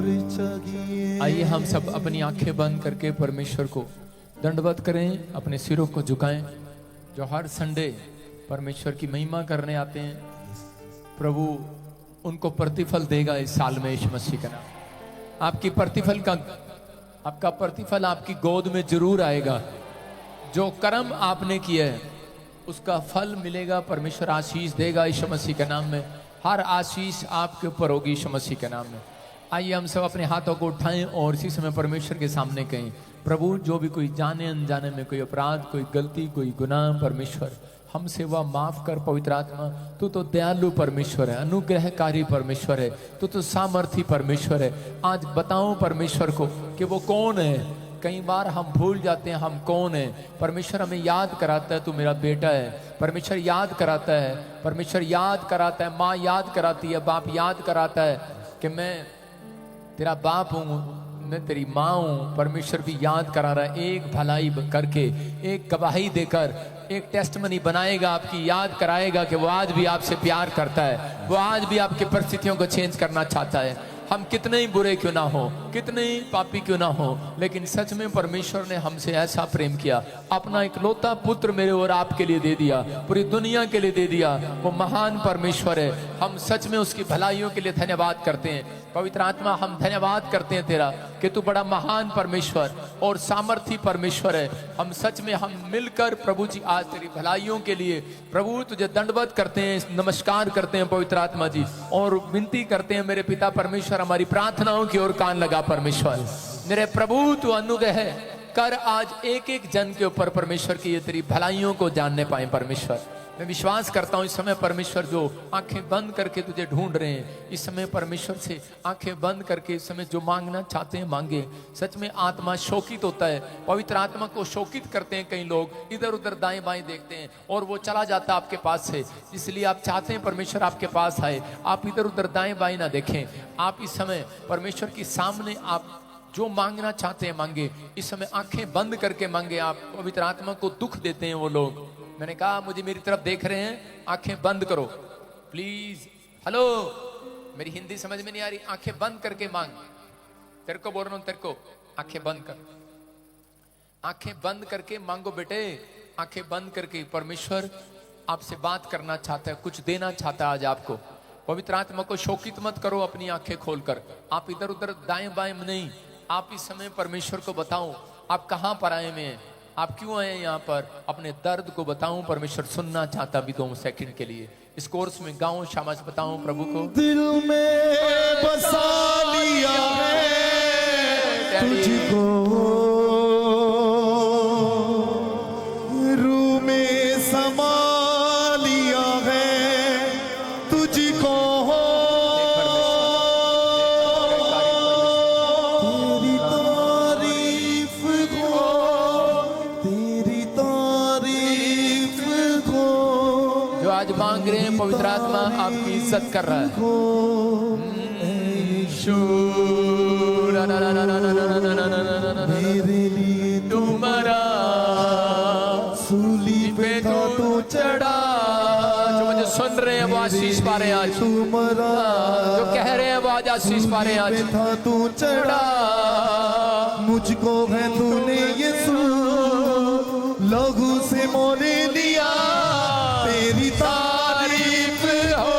आइए हम सब अपनी आंखें बंद करके परमेश्वर को दंडवत करें, अपने सिरों को झुकाएं। जो हर संडे परमेश्वर की महिमा करने आते हैं, प्रभु उनको प्रतिफल देगा इस साल में यीशु मसीह का नाम। आपका प्रतिफल आपकी गोद में जरूर आएगा। जो कर्म आपने किए है उसका फल मिलेगा। परमेश्वर आशीष देगा यीशु मसीह के नाम में। हर आशीष आपके ऊपर होगी यीशु मसीह के नाम में। आइए हम सब अपने हाथों को उठाएं और इसी समय परमेश्वर के सामने कहें, प्रभु जो भी कोई जाने अनजाने में कोई अपराध, कोई गलती, कोई गुनाह, परमेश्वर हमसे वह माफ कर। पवित्र आत्मा तू तो दयालु परमेश्वर है, अनुग्रहकारी परमेश्वर है, तू तो सामर्थी परमेश्वर है। आज बताओ परमेश्वर को कि वो कौन है। कई बार हम भूल जाते हैं हम कौन है। परमेश्वर हमें याद कराता है तू मेरा बेटा है। परमेश्वर याद कराता है, परमेश्वर याद कराता है, माँ याद कराती है, बाप याद कराता है कि मैं तेरा बाप हूँ, मैं तेरी माँ हूँ। परमेश्वर भी याद करा रहा है, एक भलाई करके, एक गवाही देकर, एक टेस्टमनी बनाएगा, आपकी याद कराएगा कि वो आज भी आपसे प्यार करता है, वो आज भी आपकी परिस्थितियों को चेंज करना चाहता है। हम कितने ही बुरे क्यों ना हो, कितने ही पापी क्यों ना हो, लेकिन सच में परमेश्वर ने हमसे ऐसा प्रेम किया, अपना इकलौता पुत्र मेरे और आपके लिए दे दिया, पूरी दुनिया के लिए दे दिया। वो महान परमेश्वर है। हम सच में उसकी भलाइयों के लिए धन्यवाद करते हैं। पवित्र आत्मा हम धन्यवाद करते हैं तेरा कि तू बड़ा महान परमेश्वर और सामर्थी परमेश्वर है। हम सच में हम मिलकर प्रभु जी आज तेरी भलाइयों के लिए प्रभु तुझे दंडवत करते हैं, नमस्कार करते हैं पवित्र आत्मा जी, और विनती करते हैं मेरे पिता परमेश्वर हमारी प्रार्थनाओं की ओर कान लगा। परमेश्वर मेरे प्रभु तू अनुग्रह कर आज एक एक जन के ऊपर परमेश्वर की ये तेरी भलाइयों को जानने पाए। परमेश्वर मैं विश्वास करता हूँ इस समय परमेश्वर जो आंखें बंद करके तुझे ढूंढ रहे हैं, इस समय परमेश्वर से आंखें बंद करके इस समय जो मांगना चाहते हैं मांगे। सच में आत्मा शोकित होता है, पवित्र आत्मा को शोकित करते हैं कई लोग, इधर उधर दाएं बाएं देखते हैं और वो चला जाता है आपके पास से। इसलिए आप चाहते हैं परमेश्वर आपके पास आए, आप इधर उधर दाएं बाएं ना देखें। आप इस समय परमेश्वर के सामने आप जो मांगना चाहते हैं मांगे। इस समय आंखें बंद करके मांगे। आप पवित्र आत्मा को दुख देते हैं वो लोग। मैंने कहा मुझे मेरी तरफ देख रहे हैं, आंखें बंद करो प्लीज। हेलो, मेरी हिंदी समझ में नहीं आ रही, आंखें बंद करके मांग। तेरे को बोल रहा हूं, तेरे को आंखें बंद कर, आंखें बंद करके मांगो बेटे। आंखें बंद करके परमेश्वर आपसे बात करना चाहता है, कुछ देना चाहता है आज आपको। पवित्र आत्मा को शोकित मत करो, अपनी आंखें खोलकर। आप इधर उधर दाएं बाएं नहीं, आप इस समय परमेश्वर को बताओ आप कहां पर आए में, आप क्यों आए यहाँ पर। अपने दर्द को बताऊं, परमेश्वर सुनना चाहता भी 2 सेकंड के लिए। इस कोर्स में गाऊं, शाबाश बताऊं प्रभु को। दिल में बसा लिया है तुझको, रूह में समा लिया है तुझको। आज मांग रहे हैं, पवित्र आत्मा आपकी इज्जत कर रहा है। मेरे लिए तुम्हारा सूली पे तो चढ़ा। जो मुझे सुन रहे हैं वो आशीष पा रहे हैं आज। तुम्हारा जो कह रहे हैं वो आज आशीष पा रहे हैं आज। था तू चढ़ा, मुझको है तूने यीशु लहू से मोले लिया। तेरी तारीफ हो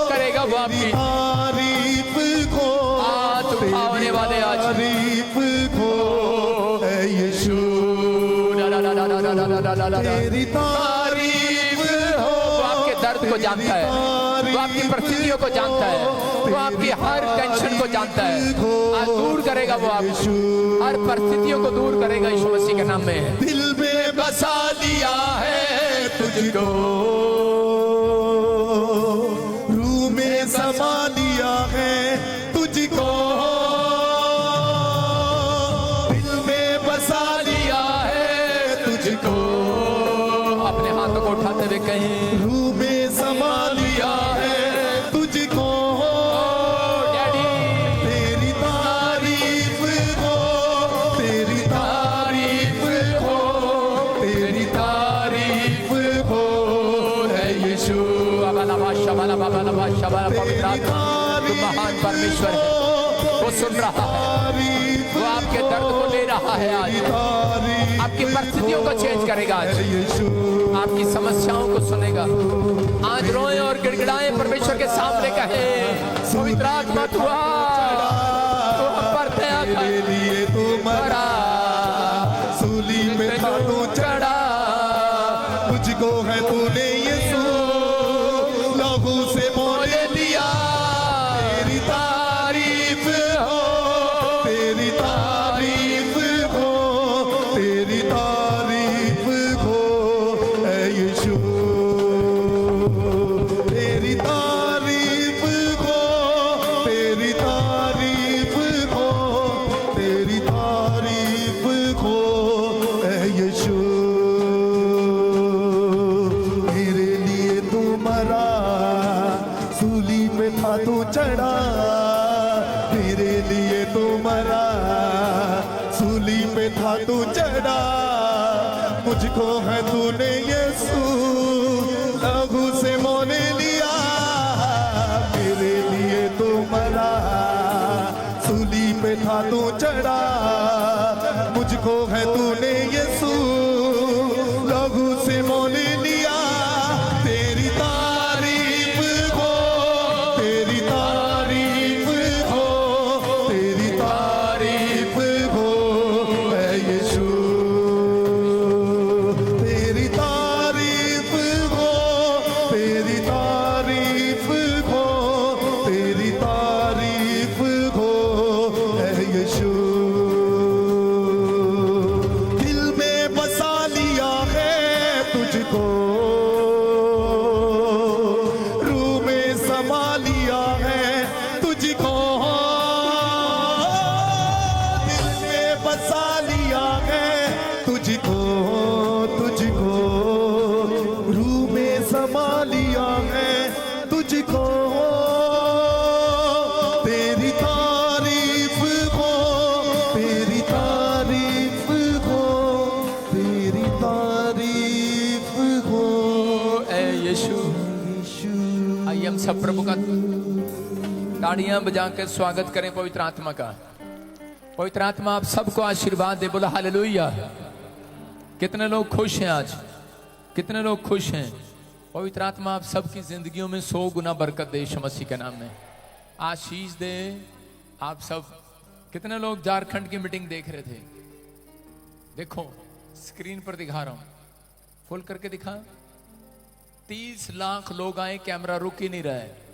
करेगा वो आपकी तारीफ को, आज उठाने वाले आज तारीफ को है यीशु। तेरी तारीफ हो। वो आपके दर्द को जानता है, वो आपकी परिस्थितियों को जानता है, वो आपकी हर टेंशन को जानता है। आज दूर करेगा वो, आप हर परिस्थितियों को दूर करेगा यीशु मसीह के नाम में। दिल में बसा लिया है तुझको, रूह में समा लिया है तुझको। दिल में बसा लिया है तुझको। अपने हाथों को उठाते हुए कहें, रूह में समा लिया है तुझको। डैडी तेरी तारीफ हो, तेरी तारीफ हो, तेरी तारीफ हो है यीशु। पवित्र आत्मा, तू महान परमेश्वर है। को सुन रहा है, वो आपके दर्द को ले रहा है आज, आपकी परिस्थितियों को चेंज करेगा आज, आपकी समस्याओं को सुनेगा। आज रोए और गिड़गिड़ाए, परमेश्वर के सामने कहे, पवित्र आत्मा तू हम पर दया कर, तू मरा, सूली में था तू चढ़ा, मुझको है तूने यीशु लहू से मोल लिया। तेरी तारीफ हो, तेरी तारीफ हो, तेरी तारीफ हो ऐ यीशु, तेरी तारीफ हो, तेरी तारीफ हो, तेरी तारीफ हो ऐ यीशु। मेरे लिए तू मरा, सूली पे था तू चढ़ा, मेरे लिए तू मरा, सूली पे था तू चढ़ा, मुझको है तूने यीशु लहू से मोल लिया। मेरे लिए तू मरा, सूली पे था तू चढ़ा, मुझको है तूने यीशु लहू से मोल लिया। तेरी तारीफ हो, तेरी तारीफ हो, तेरी तारीफ हो ऐ यीशु, तेरी तारीफ हो, तेरी तारीफ हो, तेरी तारीफ हो ऐ यीशु। दिल में बसा लिया है तुझको, रूह में समा लिया है तुझको, दिल में बसा लिया है तुझको, तुझको, रूह में समा लिया है तुझको। तेरी तारीफ हो, तेरी तारीफ हो, तेरी तारीफ हो ऐ यीशु। आइए हम सब प्रभु का ताड़ियां बजा के स्वागत करें पवित्र आत्मा का। पवित्र आत्मा आप सबको आशीर्वाद दे, बोला हालेलुया। कितने लोग खुश हैं आज, कितने लोग खुश हैं। पवित्र आत्मा आप सबकी जिंदगियों में 100 गुना बरकत दे यीशु मसीह के नाम में, आशीष दे। आप सब कितने लोग झारखंड की मीटिंग देख रहे थे, देखो स्क्रीन पर दिखा रहा हूं, फुल करके दिखा। 30 लाख लोग आए, कैमरा रुक ही नहीं रहा है,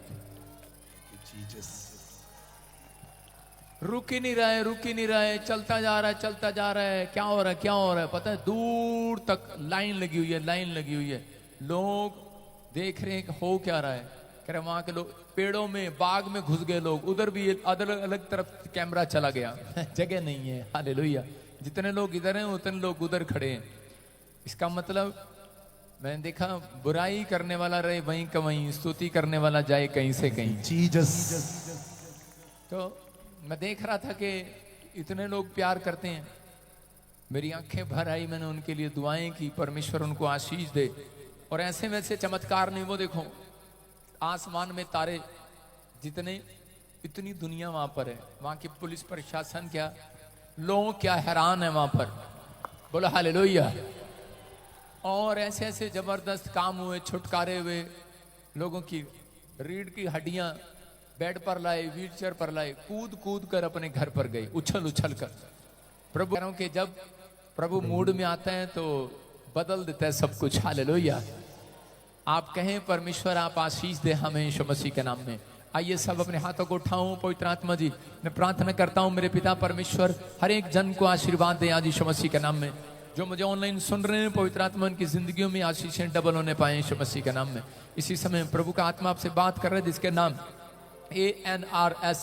रुक ही नहीं रहा है, रुक ही नहीं रहा है, चलता जा रहा है, चलता जा रहा है। क्या हो रहा है, क्या हो रहा है पता है? दूर तक लाइन लगी हुई है, लाइन लगी हुई है, लोग देख रहे हैं कि हो क्या रहा है। कह रहे वहां के लोग पेड़ों में, बाग में घुस गए लोग, उधर भी अलग अलग तरफ कैमरा चला गया जगह नहीं है। हालेलुया। जितने लोग इधर हैं उतने लोग उधर खड़े हैं। इसका मतलब मैंने देखा, बुराई करने वाला रहे वहीं का वहीं, स्तुति करने वाला जाए कहीं से कहीं। जीसस। तो मैं देख रहा था कि इतने लोग प्यार करते हैं, मेरी आंखें भर आई, मैंने उनके लिए दुआएं की, परमेश्वर उनको आशीष दे। और ऐसे वैसे चमत्कार नहीं, वो देखो आसमान में तारे जितने, इतनी दुनिया वहां पर है, वहां की पुलिस प्रशासन क्या, लोग क्या हैरान है वहां पर, बोला हालेलुया। और ऐसे ऐसे जबरदस्त काम हुए, छुटकारे हुए, लोगों की रीढ़ की हड्डियां बेड पर लाए, व्हीलचेयर पर लाए, कूद कूद कर अपने घर पर गए, उछल उछल कर। प्रभु कह रहा हूं कि जब प्रभु मूड में आता है तो बदल देता है सब कुछ। हालेलुया। आप कहें परमेश्वर आप आशीष दे हमें यीशु मसीह के नाम में। आइए सब अपने हाथों को उठाऊं। पवित्र आत्मा जी, मैं प्रार्थना करता हूं मेरे पिता परमेश्वर हर एक जन को आशीर्वाद दे आज यीशु मसीह के नाम में। जो मुझे ऑनलाइन सुन रहे हैं, पवित्र आत्मा उनकी जिंदगियों में आशीषें डबल होने पाए यीशु मसीह के नाम में। इसी समय प्रभु का आत्मा आपसे बात कर रहा है, जिसके नाम ANRS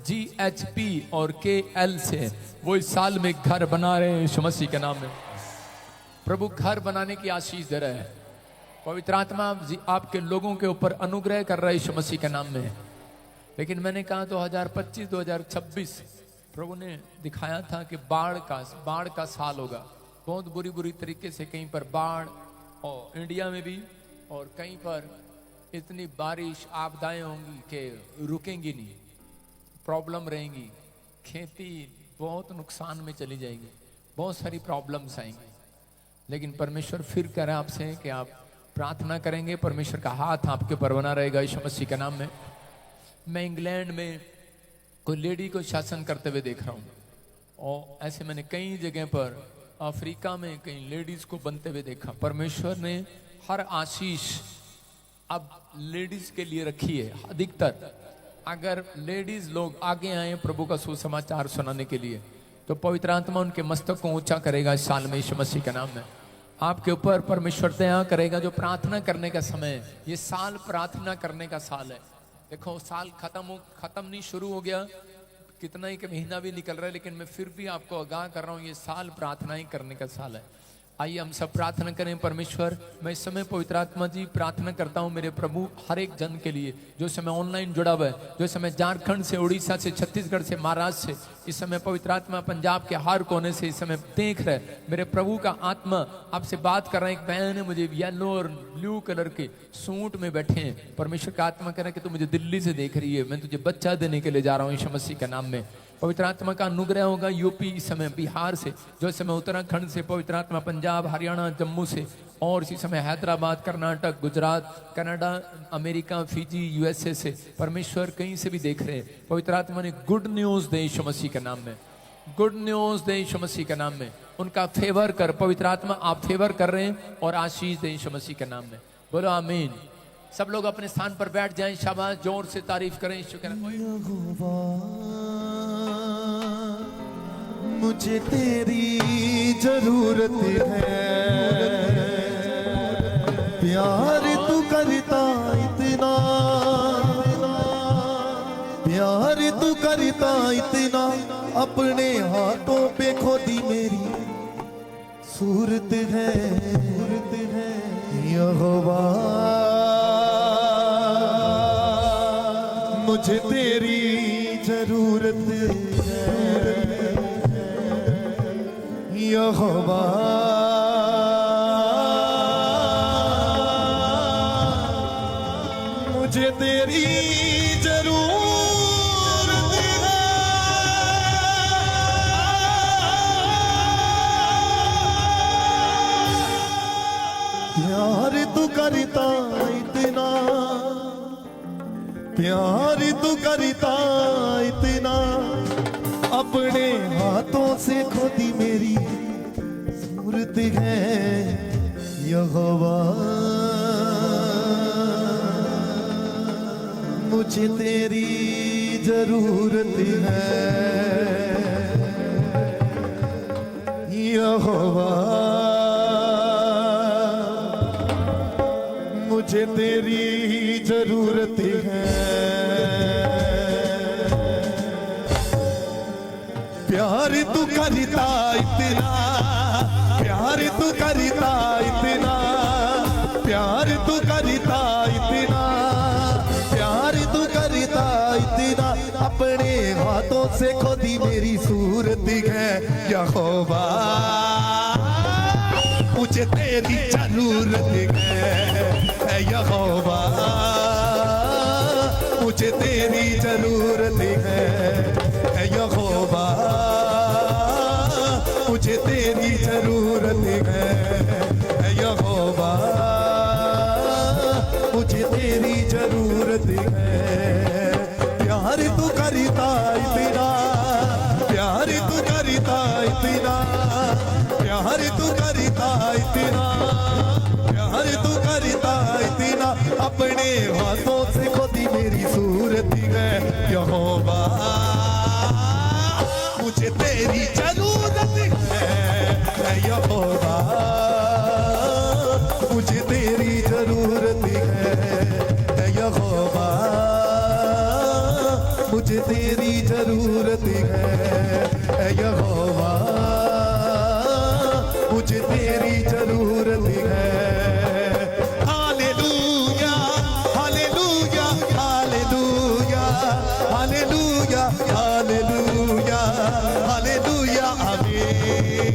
GHP और KL से वो इस साल में घर बना रहे हैं यीशु मसीह के नाम में। प्रभु घर बनाने की आशीष दे रहा है। पवित्र आत्मा आपके लोगों के ऊपर अनुग्रह कर रहा है यीशु मसीह के नाम में। लेकिन मैंने कहा 2025 2026 प्रभु ने दिखाया था कि बाढ़ का साल होगा। बहुत बुरी बुरी तरीके से कहीं पर बाढ़, और इंडिया में भी, और कहीं पर इतनी बारिश आपदाएं होंगी कि रुकेंगी नहीं, प्रॉब्लम रहेंगी। खेती बहुत नुकसान में चली जाएगी, बहुत सारी प्रॉब्लम्स आएंगी। लेकिन परमेश्वर फिर कह रहा है आपसे कि आप प्रार्थना करेंगे, परमेश्वर का हाथ आपके ऊपर बना रहेगा यीशु मसीह के नाम में। मैं इंग्लैंड में कोई लेडी को शासन करते हुए देख रहा हूँ, और ऐसे मैंने कई जगह पर अफ्रीका में कई लेडीज को बनते हुए देखा। परमेश्वर ने हर आशीष अब लेडीज के लिए रखी है। अधिकतर अगर लेडीज लोग आगे आए प्रभु का सुसमाचार सुनाने के लिए, तो पवित्र आत्मा उनके मस्तक को ऊंचा करेगा इस साल में यीशु मसीह के नाम में। आपके ऊपर परमेश्वर दया करेगा। जो प्रार्थना करने का समय है, ये साल प्रार्थना करने का साल है। देखो साल खत्म नहीं, शुरू हो गया, कितना ही महीना भी निकल रहा है, लेकिन मैं फिर भी आपको आगाह कर रहा हूँ, ये साल प्रार्थना ही करने का साल है। आइए हम सब प्रार्थना करें। परमेश्वर, मैं इस समय पवित्र आत्मा जी प्रार्थना करता हूँ मेरे प्रभु हर एक जन के लिए जो समय ऑनलाइन जुड़ा हुआ है, जो समय झारखंड से, उड़ीसा से, छत्तीसगढ़ से, महाराष्ट्र से, इस समय पवित्र आत्मा पंजाब के हर कोने से इस समय देख रहे। मेरे प्रभु का आत्मा आपसे बात कर रहा है। एक बहन है, मुझे येलो और ब्लू कलर के सूट में बैठे हैं। परमेश्वर का आत्मा कह रहा है कि तू मुझे दिल्ली से देख रही है, मैं तुझे बच्चा देने के लिए जा रहा हूँ यीशु मसीह के नाम में। पवित्र आत्मा का अनुग्रह होगा यूपी इस समय, बिहार से, जो इस समय उत्तराखंड से, पवित्र आत्मा पंजाब, हरियाणा, जम्मू से, और इसी समय Hyderabad, Karnataka, Gujarat, Canada, America, Fiji, USA से परमेश्वर कहीं से भी देख रहे हैं। पवित्र आत्मा ने गुड न्यूज दे यीशु मसीह के नाम में, गुड न्यूज दे यीशु मसीह के नाम में। उनका फेवर कर पवित्र आत्मा, आप फेवर कर रहे हैं और आशीष दे यीशु मसीह के नाम में। बोलो आमीन। सब लोग अपने स्थान पर बैठ जाएं। शाबाश, जोर से तारीफ करें यीशु के नाम। मुझे तेरी जरूरत है, प्यार तू करता इतना, प्यार तू करता इतना, अपने हाथों पे खोदी मेरी सूरत है, यहोवा मुझे तेरी जरूरत है, यहोवा मुझे तेरी जरूरत है, प्यार तू करता इतना, प्यार तू करता इतना, अपने हाथों से खोदी मेरी सूरत है, यहोवा मुझे तेरी जरूरत है, यहोवा मुझे तेरी जरूरत है, प्यार तू करता इतना, प्यार तू करता इतना, प्यार तू करता इतना, प्यार तू करता इतना, अपने हाथों से खोदी मेरी सूरत है, यहोवा मुझे तेरी जरूरत है, यहोवा मुझे तेरी जरूरत है, यहोवा मुझे तेरी जरूरत है, यहोवा मुझे तेरी जरूरत है, प्यार तू करता इतना, प्यार तू करता इतना, प्यार तू करता इतना, प्यार तू करता इतना, अपने हाथों से खोदी मेरी सूरत है, यहोवा मुझे तेरी जरूरत है, यहोवा मुझे तेरी जरूरत है, यहोवा मुझे तेरी जरूरत है, यहोवा मुझे तेरी जरूरत है। Hallelujah hallelujah hallelujah hallelujah hallelujah hallelujah आमीन।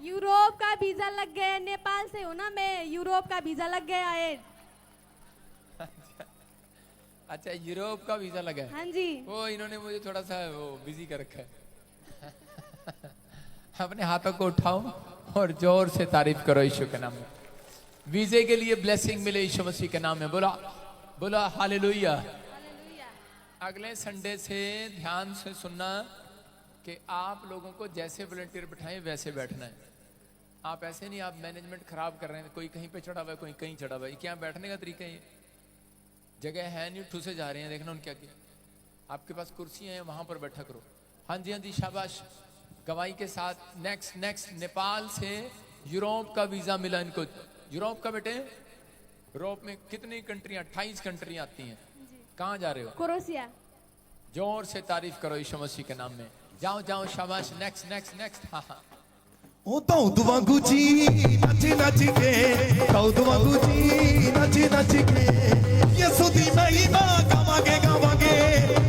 यूरोप का वीजा लग गया, नेपाल से हूँ ना मैं, यूरोप का वीजा लग गया है। अच्छा, यूरोप का वीजा लगा है। हाँ जी। वो इन्होंने मुझे थोड़ा सा वो बिजी कर रखा है। अपने हाथों को उठाओ और जोर से तारीफ करो यीशु के नाम में। वीजे के लिए ब्लेसिंग मिले यीशु मसीह के नाम में। बोला बोला हालेलुया। अगले संडे से ध्यान से सुनना कि आप लोगों को जैसे वॉलंटियर बैठाएं वैसे बैठना है। आप ऐसे नहीं, आप मैनेजमेंट खराब कर रहे हैं, कोई कहीं पे चढ़ा हुआ है, कोई कहीं चढ़ा हुआ है। क्या बैठने का तरीका है? जगह है नहीं, ठूसे जा रहे हैं। देखना उन्होंने क्या किया। आपके पास कुर्सियां हैं, वहां पर बैठा करो। हाँ जी, हाँ जी, शाबाश। गवाही के साथ नेक्स्ट नेपाल से यूरोप का वीजा मिला इनको। यूरोप का बेटे, यूरोप में कितनी कंट्रियां? 28 कंट्रियां आती हैं। कहाँ जा रहे हो? क्रोएशिया। जोर से तारीफ करो यीशु मसीह के नाम में। जाओ जाओ, शाबाश। नेक्स्ट। हाँ हाँ। ओ दाऊद वांगू जी नच नच के, दाऊद वांगू जी नच नच के, यीशु दी महिमा गावांगे गावांगे,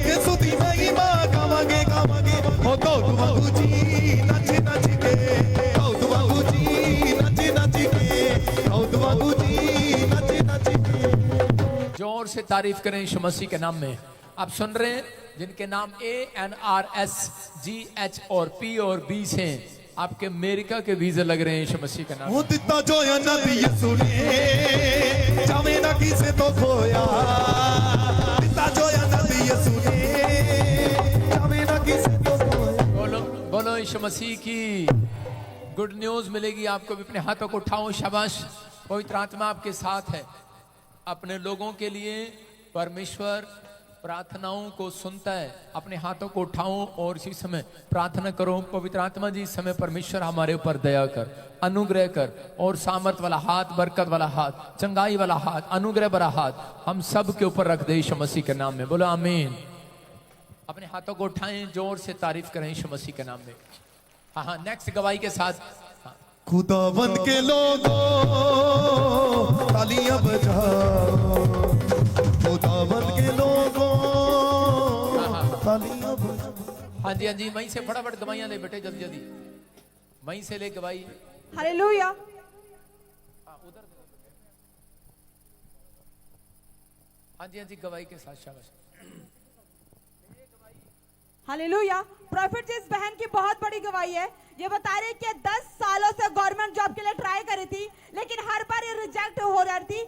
यीशु दी महिमा गावांगे गावांगे। ओ दाऊद वांगू जी नच नच के, दाऊद वांगू जी नच नच के, दाऊद वांगू जी नच नच के। जोर से तारीफ करें यीशु मसीह के नाम में। आप सुन रहे हैं जिनके नाम ANRS GH और P और B से आपके अमेरिका के वीजे लग रहे हैं यीशु मसीह के नाम। वो दिता जो या नबी यीशु ने, जावे ना किसे तो खोया। दिता जो या नबी यीशु ने, जावे ना किसे तो खोया। बोलो बोलो यीशु मसीह की गुड न्यूज मिलेगी आपको भी। अपने हाथों को उठाओ, शाबाश। पवित्र आत्मा आपके साथ है। अपने लोगों के लिए परमेश्वर प्रार्थनाओं को सुनता है। अपने हाथों को उठाओ और इसी समय प्रार्थना करो। पवित्र आत्मा जी, इस समय परमेश्वर हमारे ऊपर दया कर, अनुग्रह कर और सामर्थ वाला हाथ, बरकत वाला हाथ, चंगाई वाला हाथ, अनुग्रह वाला हाथ हम सब के ऊपर रख दे यीशु मसीह के नाम में। बोलो आमीन। अपने हाथों को उठाएं, जोर से तारीफ करें यीशु मसीह के नाम में। हाँ हाँ, नेक्स्ट गवाही के साथ। हाँ। खुदावंद के लोगों तालियां बजाओ, खुदावंद के लोगों तालियां बजाओ। हाँ जी, वहीं से फटाफट गवाहियां ले बेटे, जल्दी जल्दी वहीं से ले गवाही। हालेलुया। हाँ जी, गवाही के साथ, शाबाश। हालेलुया। प्रॉफिट जी, इस बहन की बहुत बड़ी गवाही है। ये बता रही कि 10 सालों से गवर्नमेंट जॉब के लिए ट्राई करी थी, लेकिन हर बार ये रिजेक्ट हो रही थी।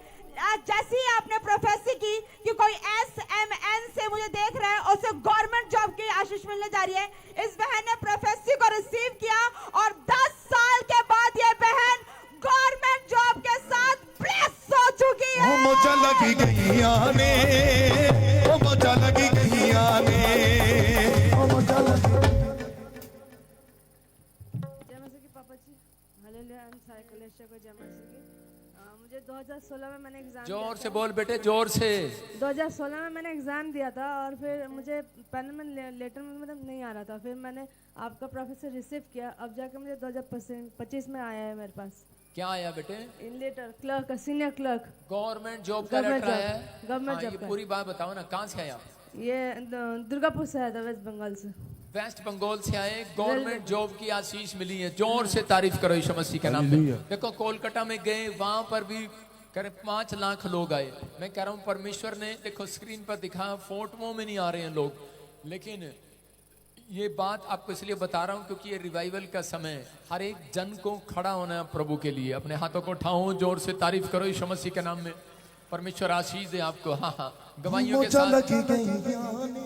जैसे ही आपने प्रोफेसी की कि कोई SMN से मुझे देख रहा है और उसे गवर्नमेंट जॉब की आशीष मिलने जा रही है, इस बहन ने प्रोफेसी को रिसीव किया और 10 साल के बाद ये बहन गवर्नमेंट जॉब के साथ ब्लेस हो चुकी है। ओ मजा लगी गई आने, ओ मजा लगी गई आने, ओ मजा लगी। जय मसीह की पापा जी। हालेलुया। एंड साइकोलेशिया को जय मसीह की। मुझे 2016 में मैंने एग्जाम जोर से बोल बेटे, जोर से। 2016 में मैंने एग्जाम दिया था और फिर मुझे पैनल में लेटर में मतलब नहीं आ रहा था। फिर मैंने आपका प्रोफेसर रिसीव किया, अब जाके मुझे 2025 में आया है मेरे पास। क्या आया बेटे? इन letter clerk, senior clerk, government job का लेटर आया है। गवर्नमेंट हाँ, जॉब ये का। पूरी बात बताओ ना, कहाँ से आया? ये दुर्गापुर से आया था, वेस्ट बंगाल से। वेस्ट बंगाल से आए, गवर्नमेंट जॉब की आशीष मिली है। जोर से तारीफ करो यीशु मसीह के नाम में। देखो कोलकाता में गए, वहां पर भी करीब 5 लाख लोग आए। मैं कह रहा हूँ परमेश्वर ने, देखो स्क्रीन पर दिखा, फोटोओं में नहीं आ रहे हैं लोग, लेकिन ये बात आपको इसलिए बता रहा हूँ क्योंकि ये रिवाइवल का समय है। हर एक जन को खड़ा होना है प्रभु के लिए। अपने हाथों को उठाओ, जोर से तारीफ करो यीशु मसीह के नाम में। परमेश्वर आशीष दे आपको। हाँ हाँ, गवाहियों के मजा साथ। लगी गई आने।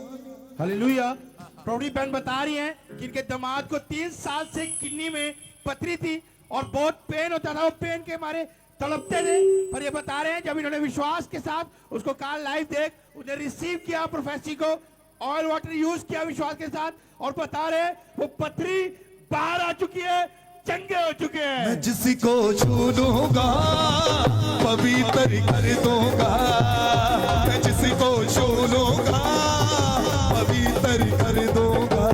हालेलुया। प्रौढ़ी बहन बता रही हैं कि इनके दामाद को 3 साल से किडनी में पथरी थी और बहुत पेन होता था, वो पेन के मारे तड़पते थे। पर ये बता रहे हैं जब इन्होंने विश्वास के साथ उसको कल लाइव देख, उन्हें रिसीव किया, प्रोफेसी को ऑयल वाटर यूज किया विश्वास के साथ, और बता रहे हैं वो पथरी बाहर आ चुकी है, चंगे हो चुके हैं। मैं जिसको छू लूंगा पवित्र कर दूंगा, मैं जिसको छू लूंगा पवित्र कर दूंगा।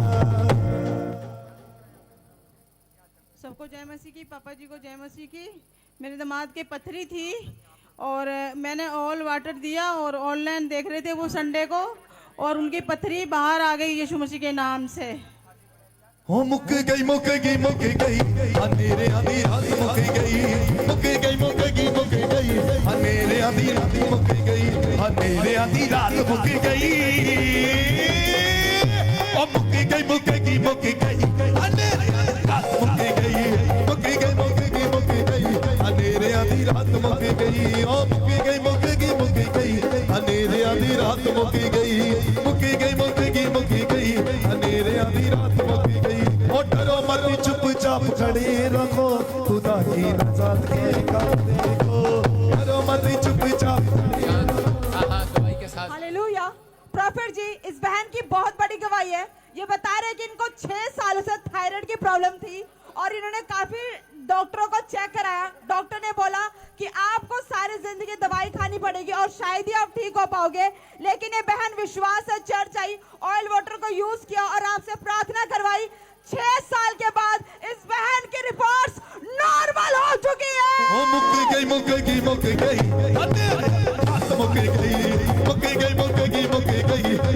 सबको जय मसीह की, पापा जी को जय मसीह की। मेरे दामाद के पथरी थी और मैंने ऑल वाटर दिया और ऑनलाइन देख रहे थे वो संडे को, और उनकी पथरी बाहर आ गई यीशु मसीह के नाम से। हो मुक गई अंधेरे आधी रात मुक गई अंधेरे आधी रात मुक गई अंधेरे आधी रात मुक गई ओ मुक गई अंधेरे रात मुक गई अंधेरे आधी रात मुक गई ओ मुक गई अंधेरे आधी रात मुक गई अंधेरे आधी रात मुक गई ओ डरो मत चुपचाप खड़े रखो खुदा की नजात के काम देखो डरो मत चुपचाप हाँ हाँ गवाही के साथ हालेलुया। प्रॉफिट जी, इस बहन की बहुत बड़ी गवाही है। ये बता रहे हैं कि इनको 6 सालों से थायराइड की प्रॉब्लम थी और इन्होंने काफी डॉक्टरों को चेक कराया। डॉक्टर ने बोला कि आपको सारी जिंदगी दवाई खानी पड़ेगी और शायद ही आप ठीक हो पाओगे, लेकिन ये बहन विश्वास से चर्च आई, ऑयल वाटर को यूज किया और आपसे प्रार्थना करवाई। 6 साल के बाद इस बहन की रिपोर्ट्स नॉर्मल हो चुकी है। ओ मुक गई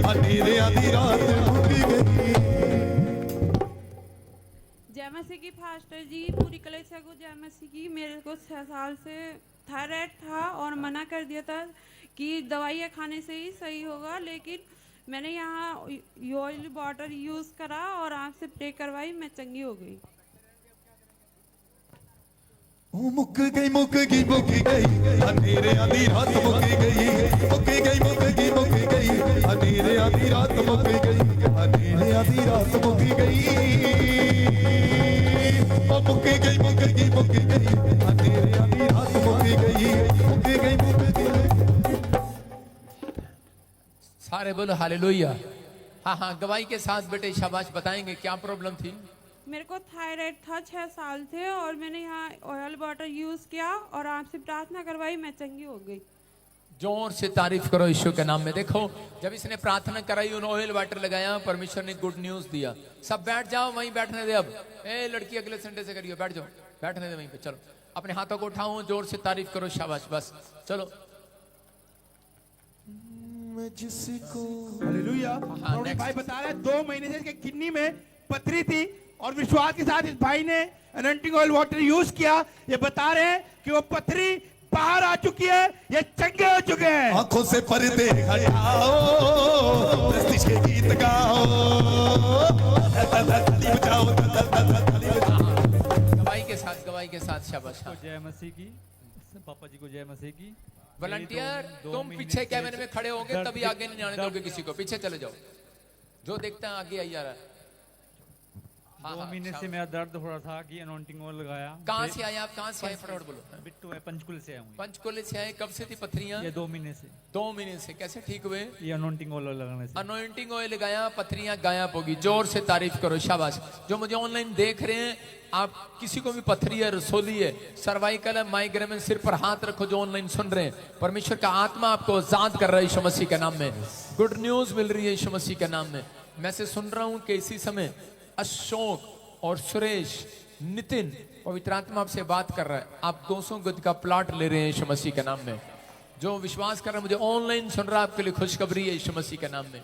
अंधेरे आधी रात मुक गई। जय मसीह की फास्टर जी, पूरी कलेसिया को जय मसीह की। मेरे को 6 साल से थायराइड था और मना कर दिया था कि दवाइयाँ खाने से ही सही होगा, लेकिन मैंने यहाँ ऑयल वाटर यूज़ करा और आपसे प्रे करवाई, मैं चंगी हो गई। ओ मुक गई अंधेरे आधी रात मुक गई अंधेरे आधी रात मुक गई अंधेरे आधी रात मुक गई ओ मुक गई अंधेरे आधी रात मुक गई सारे बोलो हालेलुया। हाँ हाँ गवाही के साथ बेटे शाबाश, बताएंगे क्या प्रॉब्लम थी। मेरे को थायराइड था 6 साल थे और मैंने यहाँ ऑयल वाटर यूज़ किया और आपसे प्रार्थना करवाई, मैं चंगी हो गई। जोर से तारीफ करो यीशु के नाम में। देखो जब इसने प्रार्थना कराई, उन्होंने ऑयल वाटर लगाया, परमेश्वर ने गुड न्यूज दिया। सब बैठ जाओ, वहीं बैठने दे। अब ए लड़की अगले संडे से करियो, बैठ जाओ, बैठने दे वहीं पे। चलो अपने हाथों को उठाओ, जोर से तारीफ करो, शाबाश। बस चलो जिसको हालेलुया। प्रॉफिट भाई बता रहे हैं 2 महीने से इसके किडनी में पथरी थी और विश्वास के साथ इस भाई ने अनॉइंटिंग ऑयल वाटर यूज किया। ये बता रहे हैं कि वो पथरी बाहर आ चुकी है, ये चंगे हो चुके हैं। आंखों से पर्दे हटाओ, प्रेस्टीज के गीत गाओ, ताली बजाओ, गवाही के साथ शाबाश। जय मसीह की, पापा जी को जय मसीह की। वॉलंटियर तुम पीछे कैबिन में खड़े होंगे तभी आगे नहीं आने दोगे किसी को, पीछे चले जाओ। जो देखता है आगे आई जा रहा है। 2 महीने से मेरा दर्द हो रहा था कि अनॉइंटिंग ऑयल लगाया। कहाँ से आए आप, कहाँ से आए फटाफट बोलो। बिट्टू है, पंचकुले से आया हूँ। पंचकुले से आए, कब से थी पथरियाँ? ये 2 महीने से। 2 महीने से। कैसे ठीक हुए? ये अनॉइंटिंग ऑयल लगाने से। अनॉइंटिंग ऑयल लगाया, पथरियाँ गायब होगी। जोर से तारीफ करो, शाबाश। जो मुझे ऑनलाइन देख रहे हैं, आप किसी को भी पथरी है, रसोली है, सर्वाइकल है, माइग्रेन में, सिर पर हाथ रखो। जो ऑनलाइन सुन रहे हैं, परमेश्वर का आत्मा आपको आजाद कर रहा है यीशु मसीह के नाम में। गुड न्यूज मिल रही है यीशु मसीह के नाम में। मैं से सुन रहा हूं कि इसी समय अशोक और सुरेश, नितिन, पवित्र आत्मा आपसे बात कर रहा है। आप 200 गज का प्लाट ले रहे हैं यीशु मसीह के नाम में। जो विश्वास कर रहा है, मुझे ऑनलाइन सुन रहा है, आपके लिए खुशखबरी है यीशु मसीह के नाम में।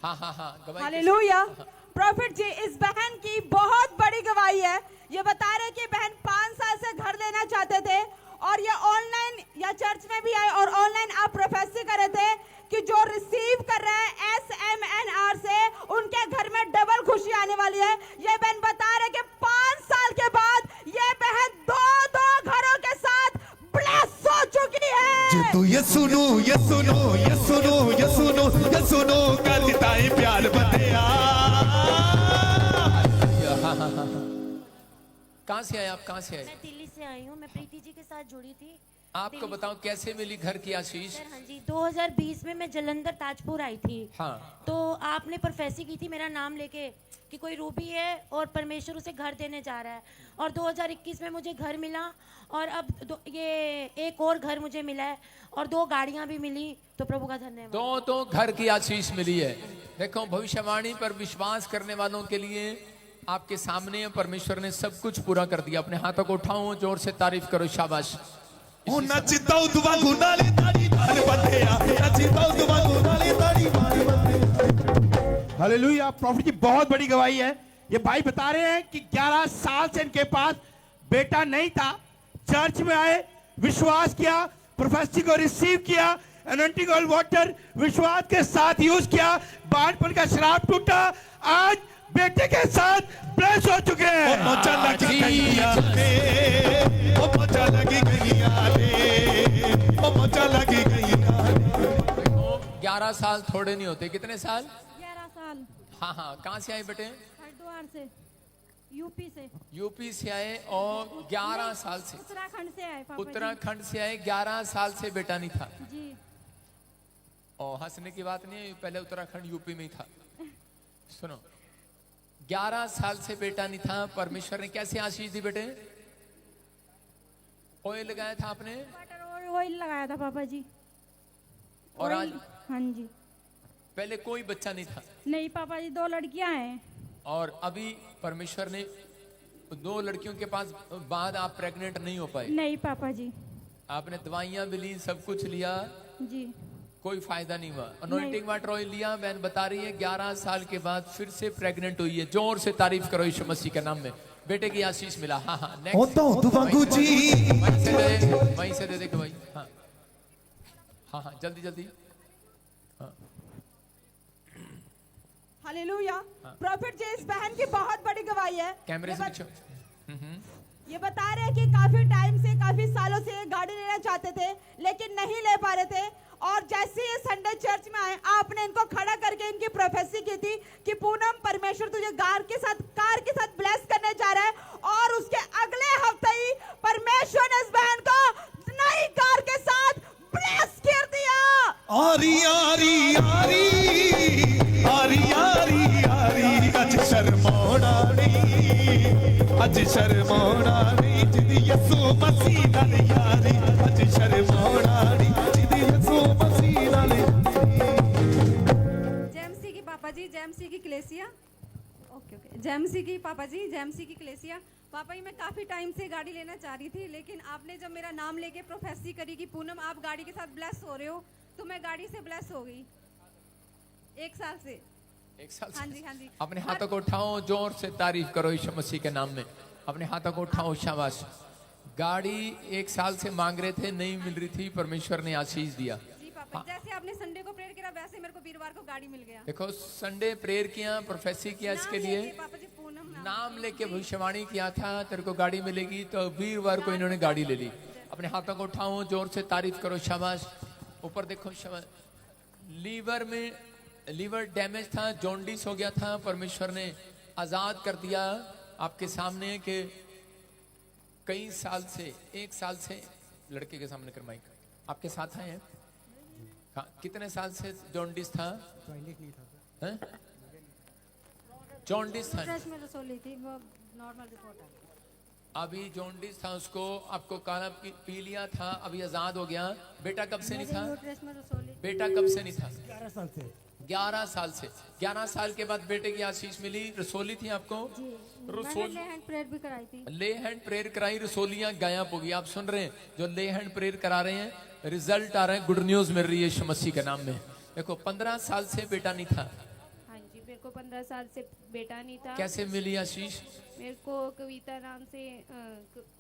हाँ हाँ हाँ गवाही। हालेलुया। प्रॉफिट जी, इस बहन की बहुत बड़ी गवाही है। ये बता रहे कि बहन 5 साल से घर लेना चाहते थे और ये ऑनलाइन या चर्च में भी आए और ऑनलाइन आप प्रोफेसी कर रहे थे कि जो रिसीव कर रहे हैं SMNR से, उनके घर में डबल खुशी आने वाली है। ये बहन बता रहे कि 5 साल के बाद ये बहन 2 घरों के साथ ब्लेस हो चुकी है। तू ये सुनो कर देता है प्यार बतिया। कहाँ से आए आप, कहाँ से आए? मैं दिल्ली से आई हूँ। मैं प्रीति जी के साथ जुड़ी थी। आपको बताओ कैसे मिली घर की आशीष? सर हाँ जी, 2020 में मैं जलंधर ताजपुर आई थी। हाँ। तो आपने प्रोफेसी की थी मेरा नाम लेके कि कोई रूबी है और परमेश्वर उसे घर देने जा रहा है, और 2021 में मुझे घर मिला और अब ये एक और घर मुझे मिला है और 2 गाड़ियां भी मिली। तो प्रभु का धन्यवाद। 2 घर की आशीष मिली है। देखो भविष्यवाणी पर विश्वास करने वालों के लिए आपके सामने परमेश्वर ने सब कुछ पूरा कर दिया। अपने हाथों को उठाओ, जोर से तारीफ करो, शाबाश। हालेलुया। प्रॉफिट की बहुत बड़ी गवाही है ये भाई बता रहे हैं कि 11 साल से इनके पास बेटा नहीं था। चर्च में आए, विश्वास किया, प्रोफेसी को रिसीव किया, एनॉइंटिंग ऑयल वाटर विश्वास के साथ यूज किया, बांझपन का श्राप टूटा, आज बेटे के साथ ब्लेस हो चुके हैं। मोचा लगी गैया रे, ओ मोचा लगी गैया रे, ओ मोचा लगी गैया रे। 11 साल थोड़े नहीं होते, कितने साल? 11 साल। हाँ हाँ, कहाँ से आए बेटे? हरिद्वार से, यूपी से। यूपी से आए और 11 साल से उत्तराखंड से आए पापा उत्तराखंड से आए, 11 साल से बेटा नहीं था। जी। और हंसने की बात नहीं है, पहले उत्तराखंड यूपी में ही था। सुनो, 11 साल से बेटा नहीं था, परमेश्वर ने कैसे आशीष दी बेटे? ऑयल लगाया था आपने? वाटर और ऑयल लगाया था पापा जी। और आज? हाँ जी। पहले कोई बच्चा नहीं था? नहीं पापा जी, 2 लड़कियां हैं। और अभी परमेश्वर ने 2 लड़कियों के पास बाद आप प्रेग्नेंट नहीं हो पाए? नहीं पापा जी। आपने दवाइयां भी ली, सब कुछ लिया, जी। कोई फायदा नहीं हुआ। अनॉइंटिंग वाटर ऑयल लिया, बहन बता रही है 11 साल के बाद फिर से प्रेग्नेंट हुई है। जोर से तारीफ करो यीशु मसीह के नाम में, बेटे की आशीष मिला। हाँ हाँ, ओ तो दुवांगू जी, वहीं से दे भाई। हाँ हाँ हाँ, जल्दी जल्दी। हालेलुया। प्रॉफिट जी, इस बहन की बहुत बड़ी गवाही है। कैमरे से पीछे। ये बता रहे हैं कि काफी टाइम से, काफी सालों से गाड़ी लेना चाहते थे लेकिन नहीं ले पा रहे थे, और जैसे ये संडे चर्च में आए, आपने इनको खड़ा करके इनकी प्रोफेसी की थी कि पूनम, परमेश्वर तुझे कार के साथ ब्लेस करने जा रहा है, और उसके अगले हफ्ते ही परमेश्वर ने इस बहन को नई कार के साथ ब्लेस कर दिया। आरी आरी आरी आरी आरी आरी, अज शर्माना नहीं, अज शर्माना नहीं, जिदी यसू मसीह नाल यारी, अज शर्माना नहीं, जिदी यसू मसीह नाल। जेएमसी की पापा जी, जेएमसी की कलेसिया। ओके, जेएमसी की पापा जी, जेएमसी की कलेसिया। पापा जी, मैं काफ़ी टाइम से गाड़ी लेना चाह रही थी, लेकिन आपने जब मेरा नाम लेके प्रोफेसी करी कि पूनम आप गाड़ी के साथ ब्लेस हो रहे हो, तो मैं गाड़ी से ब्लेस हो गई। 1 साल से। 1 साल से? हाँ जी, हाँ जी। अपने हाथों को उठाओ, जोर से तारीफ करो यीशु मसीह के नाम में। अपने हाथों को उठाओ, शाबाश। गाड़ी 1 साल से मांग रहे थे, नहीं मिल रही थी, परमेश्वर ने आशीष दिया। जी पापा, जैसे आपने संडे को प्रेयर किया, वैसे मेरे को वीरवार को गाड़ी मिल गया। देखो, संडे प्रेयर किया, प्रोफेसी किया, इसके लिए पापा जी, पूनम नाम लेके भविष्यवाणी किया था तेरे को गाड़ी मिलेगी, तो वीरवार को इन्होंने गाड़ी ले ली। अपने हाथों को उठाओ, जोर से तारीफ करो, शाबाश। ऊपर देखो, शाबाश। लीवर डैमेज था, जॉन्डिस हो गया था, परमेश्वर ने आजाद कर दिया। आपके सामने के कई साल से, 1 साल से लड़के के सामने करवाई, आपके साथ आए हैं। कितने साल से जॉन्डिस था? जॉन्डिस था, में रसोली थी, वो नॉर्मल रिपोर्ट है। अभी जॉन्डिस था, उसको आपको काला पी लिया था, अभी आजाद हो गया। बेटा कब से नहीं था? बेटा कब से नहीं था? 11 साल से। 11 साल से। 11 साल के बाद बेटे की आशीष मिली। रसोली थी आपको? मैंने ले हैंड प्रेयर भी कराई थी। ले हैंड प्रेयर कराई, रसोलियां गायब हो गई। आप सुन रहे हैं, जो ले हैंड प्रेयर करा रहे हैं, रिजल्ट आ रहे हैं, गुड न्यूज मिल रही है यीशु मसीह के नाम में। देखो, 15 साल से बेटा नहीं था। हाँ जी, मेरे को 15 साल से बेटा नहीं था। कैसे मिली आशीष? मेरे को कविता नाम से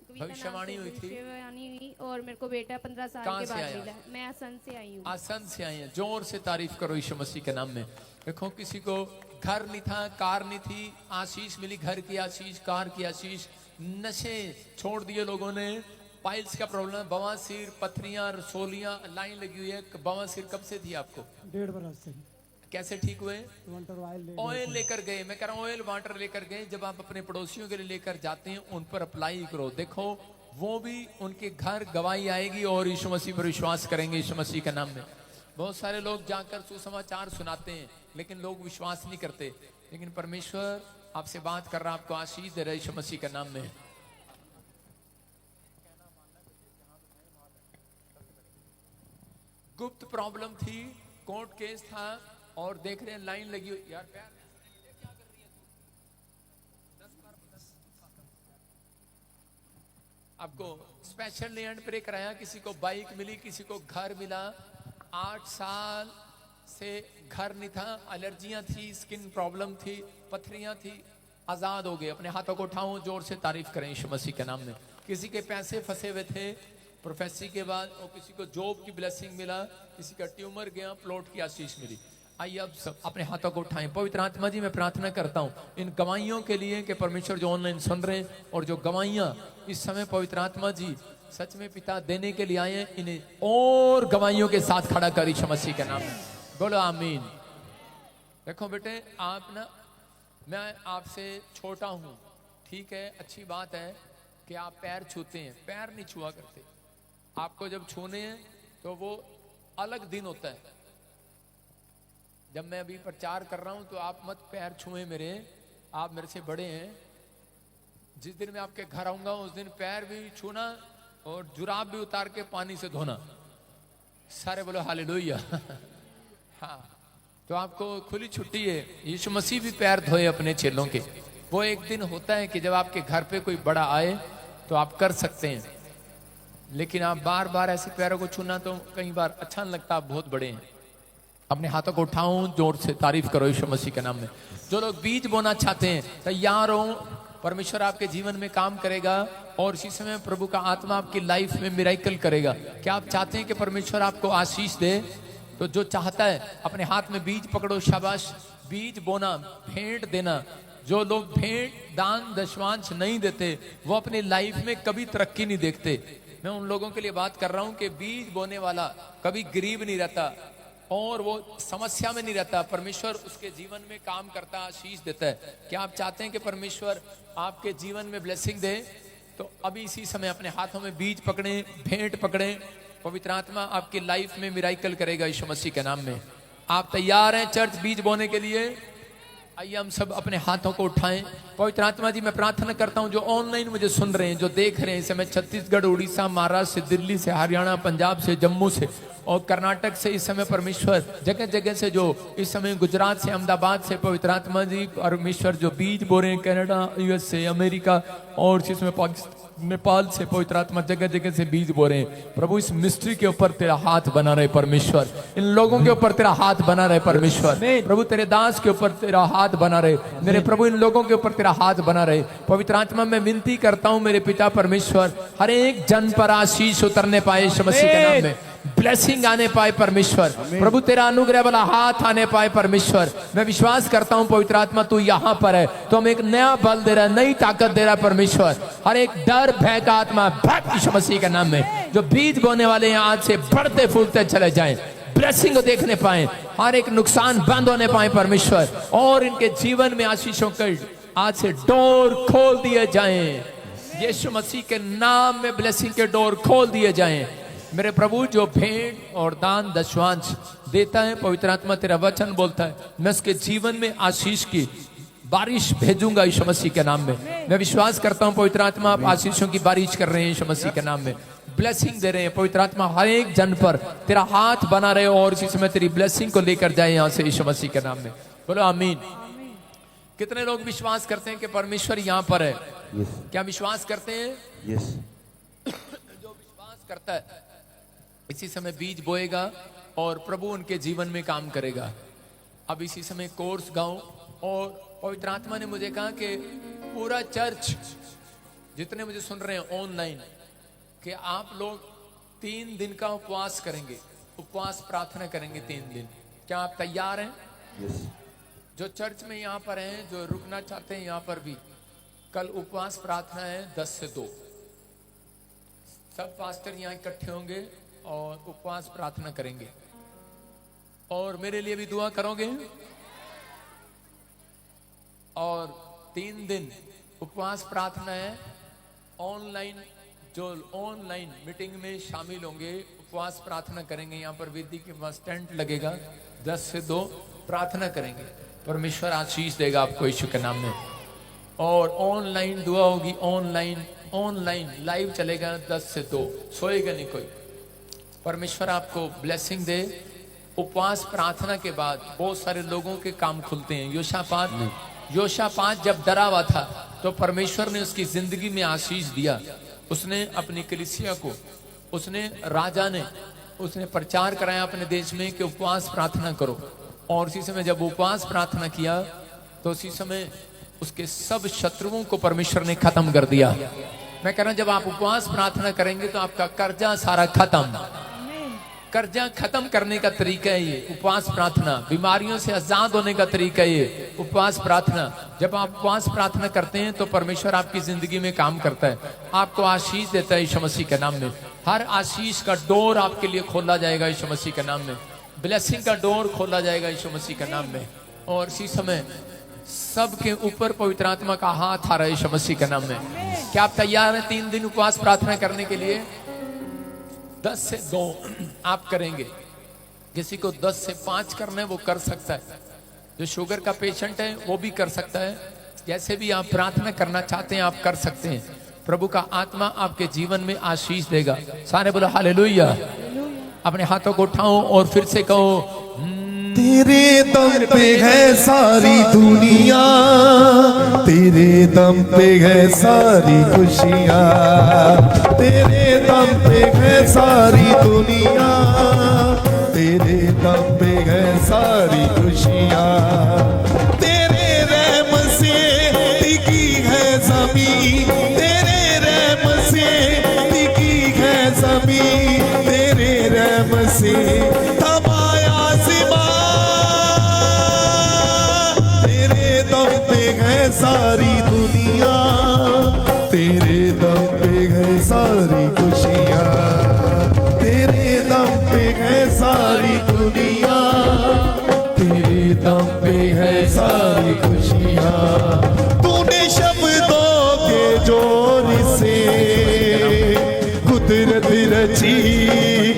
भविष्यवाणी हुई थी, भविष्यवाणी हुई, और मेरे को बेटा 15 साल के बाद मिला। मैं आसन से आई हूँ। आसन से आई है। जोर से तारीफ करो यीशु मसीह के नाम में। देखो, किसी को घर नहीं था, कार नहीं थी, आशीष मिली, घर की आशीष, कार की आशीष। नशे छोड़ दिए लोगों ने, पाइल्स का प्रॉब्लम, बवासीर, पथरियां, रसोलियां, लाइन लगी हुई है। बवासीर कब से थी आपको? 1.5 बरस से। कैसे ठीक हुए? ऑयल लेकर गए, मैं कह रहा हूँ ऑयल वाटर लेकर गए। जब आप अपने पड़ोसियों के लिए लेकर जाते हैं, उन पर अप्लाई करो। देखो, वो भी उनके घर गवाही आएगी और यीशु मसीह पर विश्वास करेंगे यीशु मसीह के नाम में। बहुत सारे लोग जाकर सुसमाचार सुनाते हैं, लेकिन लोग विश्वास नहीं करते। लेकिन परमेश्वर आपसे बात कर रहा, आपको आशीष दे रहा है यीशु मसीह के नाम में। गुप्त प्रॉब्लम थी, कोर्ट केस था, और देख रहे हैं लाइन लगी हुई। यार प्यार क्या कर रही है तू? आपको स्पेशल लैंड प्रे कराया, किसी को बाइक मिली, किसी को घर मिला। 8 साल से घर नहीं था, एलर्जियां थी, स्किन प्रॉब्लम थी, पथरियां थी, आजाद हो गए। अपने हाथों को उठाओ, जोर से तारीफ करें यीशु मसीह के नाम में। किसी के पैसे फंसे हुए थे प्रोफेसी के बाद, और किसी को जॉब की ब्लेसिंग मिला, किसी का ट्यूमर गया, प्लॉट की आशीष मिली। आइए अब सब अपने हाथों को उठाएं। पवित्र आत्मा जी, मैं प्रार्थना करता हूं इन गवाहियों के लिए कि परमेश्वर जो ऑनलाइन सुन रहे हैं और जो गवाहियां इस समय पवित्र आत्मा जी सच में पिता देने के लिए आए हैं, इन्हें और गवाहियों के साथ खड़ा कर यीशु मसीह के नाम में। बोलो आमीन। देखो बेटे, आप ना, मैं आपसे छोटा हूं, ठीक है, अच्छी बात है कि आप पैर छूते हैं, पैर नहीं छुआ करते। आपको जब छूने हैं तो वो अलग दिन होता है। जब मैं अभी प्रचार कर रहा हूं तो आप मत पैर छुए मेरे, आप मेरे से बड़े हैं। जिस दिन मैं आपके घर आऊंगा उस दिन पैर भी छूना और जुराब भी उतार के पानी से धोना। सारे बोलो हालेलुया। हाँ, तो आपको खुली छुट्टी है। यीशु मसीह भी पैर धोए अपने चेलों के। वो एक दिन होता है कि जब आपके घर पे कोई बड़ा आए तो आप कर सकते हैं, लेकिन आप बार बार ऐसे पैरों को छूना तो कई बार अच्छा नहीं लगता, आप बहुत बड़े हैं। अपने हाथों को उठाओ, जोर से तारीफ करो यीशु मसीह के नाम में। जो लोग बीज बोना चाहते हैं तैयार हो, परमेश्वर आपके जीवन में काम करेगा और इसी समय प्रभु का आत्मा आपकी लाइफ में मिराइकल करेगा। क्या आप चाहते हैं कि परमेश्वर आपको आशीष दे? तो जो चाहता है अपने हाथ में बीज पकड़ो, शाबाश। बीज बोना, भेंट देना। जो लोग भेंट, दान, दशमांश नहीं देते वो अपनी लाइफ में कभी तरक्की नहीं देखते। मैं उन लोगों के लिए बात कर रहा हूं कि बीज बोने वाला कभी गरीब नहीं रहता और वो समस्या में नहीं रहता। परमेश्वर उसके जीवन में काम करता, आशीष देता है। क्या आप चाहते हैं कि परमेश्वर आपके जीवन में ब्लेसिंग दे? तो अभी इसी समय अपने हाथों में बीज पकड़े, भेंट पकड़े। पवित्र आत्मा आपकी लाइफ में मिराइकल करेगा यीशु मसीह के नाम में। आप तैयार हैं चर्च बीज बोने के लिए? आइए हम सब अपने हाथों को उठाएं। पवित्र आत्मा जी, मैं प्रार्थना करता हूं जो ऑनलाइन मुझे सुन रहे हैं, जो देख रहे हैं इस समय छत्तीसगढ़, उड़ीसा, महाराष्ट्र से, दिल्ली से, हरियाणा, पंजाब से, जम्मू से और कर्नाटक से, इस समय परमेश्वर जगह जगह से, जो इस समय गुजरात से, अहमदाबाद से, पवित्र आत्मा जी परमेश्वर जो बीज बो रहे हैं, कनाडा, यूएसए, अमेरिका और इसमें पाकिस्तान, नेपाल से, पवित्र आत्मा जगह जगह से बीज बो रहे हैं। प्रभु इस मिस्ट्री के ऊपर तेरा हाथ बना रहे परमेश्वर, इन लोगों के ऊपर तेरा हाथ बना रहे परमेश्वर। प्रभु तेरे दास के ऊपर तेरा हाथ बना रहे मेरे प्रभु, इन लोगों के ऊपर तेरा हाथ बना रहे। पवित्र आत्मा मैं विनती करता हूं मेरे पिता परमेश्वर, हर एक जन पर आशीष उतरने पाए यीशु मसीह के नाम में, ब्लेसिंग आने पाए परमेश्वर। प्रभु तेरा अनुग्रह वाला हाथ आने पाए परमेश्वर। मैं विश्वास करता हूं पवित्र आत्मा तू यहां पर है तो हमें एक नया बल दे रहा है, नई ताकत दे रहा है परमेश्वर। हर एक डर, भय का आत्मा भाग यीशु मसीह के नाम में। जो बीज बोने वाले हैं आज से बढ़ते फूलते चले जाएं, ब्लेसिंग को देखने पाए, हर एक नुकसान बंद होने पाए परमेश्वर, और इनके जीवन में आशीषों के आज से डोर खोल दिए जाएं। यीशु मसीह के नाम में ब्लेसिंग के डोर खोल दिए जाएं। मेरे प्रभु जो भेंट और दान दशवांश देता है, पवित्र आत्मा तेरा वचन बोलता है मैं उसके जीवन में आशीष की बारिश भेजूंगा यीशु मसीह के नाम में। मैं विश्वास करता हूं पवित्र आत्मा आप आशीषों की बारिश कर रहे हैं यीशु मसीह के नाम में, ब्लेसिंग दे रहे हैं। पवित्र आत्मा हर एक जन पर तेरा हाथ बना रहे और इसी समय तेरी ब्लेसिंग को लेकर जाए यहां से यीशु मसीह के नाम में। बोलो आमीन। कितने लोग विश्वास करते हैं कि परमेश्वर यहाँ पर है? क्या विश्वास करते हैं? जो विश्वास करता है इसी समय बीज बोएगा और प्रभु उनके जीवन में काम करेगा। अब इसी समय कोर्स गाऊं और पवित्र आत्मा ने मुझे कहा कि पूरा चर्च, जितने मुझे सुन रहे हैं ऑनलाइन, कि आप लोग 3 दिन का उपवास करेंगे, उपवास प्रार्थना करेंगे 3 दिन। क्या आप तैयार हैं? जो चर्च में यहाँ पर हैं, जो रुकना चाहते हैं यहाँ पर भी, कल उपवास प्रार्थना है 10 से 2। सब पास्टर यहाँ इकट्ठे होंगे और उपवास प्रार्थना करेंगे। और मेरे लिए भी दुआ करोगे? और 3 दिन उपवास प्रार्थना है। ऑनलाइन जो ऑनलाइन मीटिंग में शामिल होंगे उपवास प्रार्थना करेंगे। यहाँ पर वेदी के पास टेंट लगेगा, 10 से 2 प्रार्थना करेंगे। परमेश्वर आशीष देगा आपको यीशु के नाम में। और ऑनलाइन दुआ होगी, ऑनलाइन लाइव चलेगा 10 से 2, सोएगा नहीं कोई। परमेश्वर आपको ब्लेसिंग दे। उपवास प्रार्थना के बाद बहुत सारे लोगों के काम खुलते हैं। योशापात जब डरा हुआ था तो परमेश्वर ने उसकी जिंदगी में आशीष दिया। उसने अपनी कलीसिया को, उसने राजा ने, उसने प्रचार कराया अपने देश में कि उपवास प्रार्थना करो। और उसी समय जब उपवास प्रार्थना किया तो उसी समय उसके सब शत्रुओं को परमेश्वर ने खत्म कर दिया। मैं कह रहा हूं, जब आप उपवास प्रार्थना करेंगे तो आपका कर्जा सारा खत्म। कर्जा खत्म करने का तरीका है ये उपवास प्रार्थना। बीमारियों से आजाद होने का तरीका है ये उपवास प्रार्थना। जब आप उपवास प्रार्थना करते हैं तो परमेश्वर आपकी जिंदगी में काम करता है, आपको आशीष देता है यीशु मसीह के नाम में। हर आशीष का डोर आपके लिए खोला जाएगा यीशु मसीह के नाम में। ब्लेसिंग का डोर खोला जाएगा यीशु मसीह के नाम में। और इसी समय सबके ऊपर पवित्र आत्मा का हाथ आ रहा है यीशु मसीह के नाम में। क्या आप तैयार हैं 3 दिन उपवास प्रार्थना करने के लिए? 10 से 2 आप करेंगे। किसी को 10 से 5 करना है वो कर सकता है। जो शुगर का पेशेंट है वो भी कर सकता है। जैसे भी आप प्रार्थना करना चाहते हैं आप कर सकते हैं। प्रभु का आत्मा आपके जीवन में आशीष देगा। सारे बोलो हालेलुया। अपने हाथों को उठाओ और फिर से कहो, तेरे दम पे है सारी दुनिया, तेरे दम पे है सारी खुशियाँ, तेरे दम पे है सारी दुनिया, तेरे दम पे है सारी खुशियाँ, तेरे रहम से टिकी है ज़मीं, तेरे रहम से टिकी है ज़मीं, तेरे रहम से थमाया आसमां, तेरे दम पे है सारी दुनिया, तेरे दम पे है सारी खुशियाँ, तेरे दम पे है सारी दुनिया, तेरे दम पे है सारी खुशियाँ। तूने शब्दों के जोर से कुदरत रची,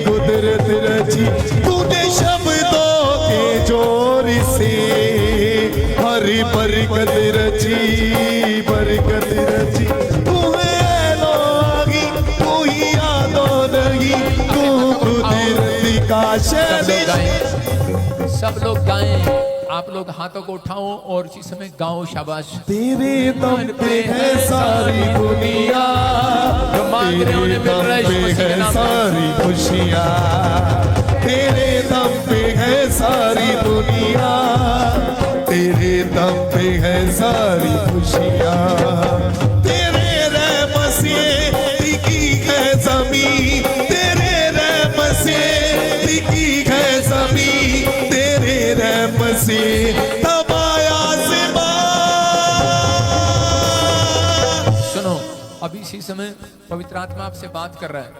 कुदरत रची, तूने शब्दों के जोर से हरी बरकत रची, बरकत रची। तू है लोगी, तू ही यादों नहीं, तू कुदरत का सब लोग गाएं। आप लोग हाथों को उठाओ और इसी समय गाओ शाबाश। तेरे दम पे है सारी दुनिया, तेरे दम पे है सारी खुशियाँ, तेरे दम पे है सारी दुनिया, तेरे दम पे है सारी खुशियाँ, तेरे रहम से टिकी है ज़मीं, तेरे रहम से टिकी है ज़मीं, तेरे रहम से थमाया आसमां। सुनो, अभी इसी समय पवित्र आत्मा आपसे बात कर रहा है।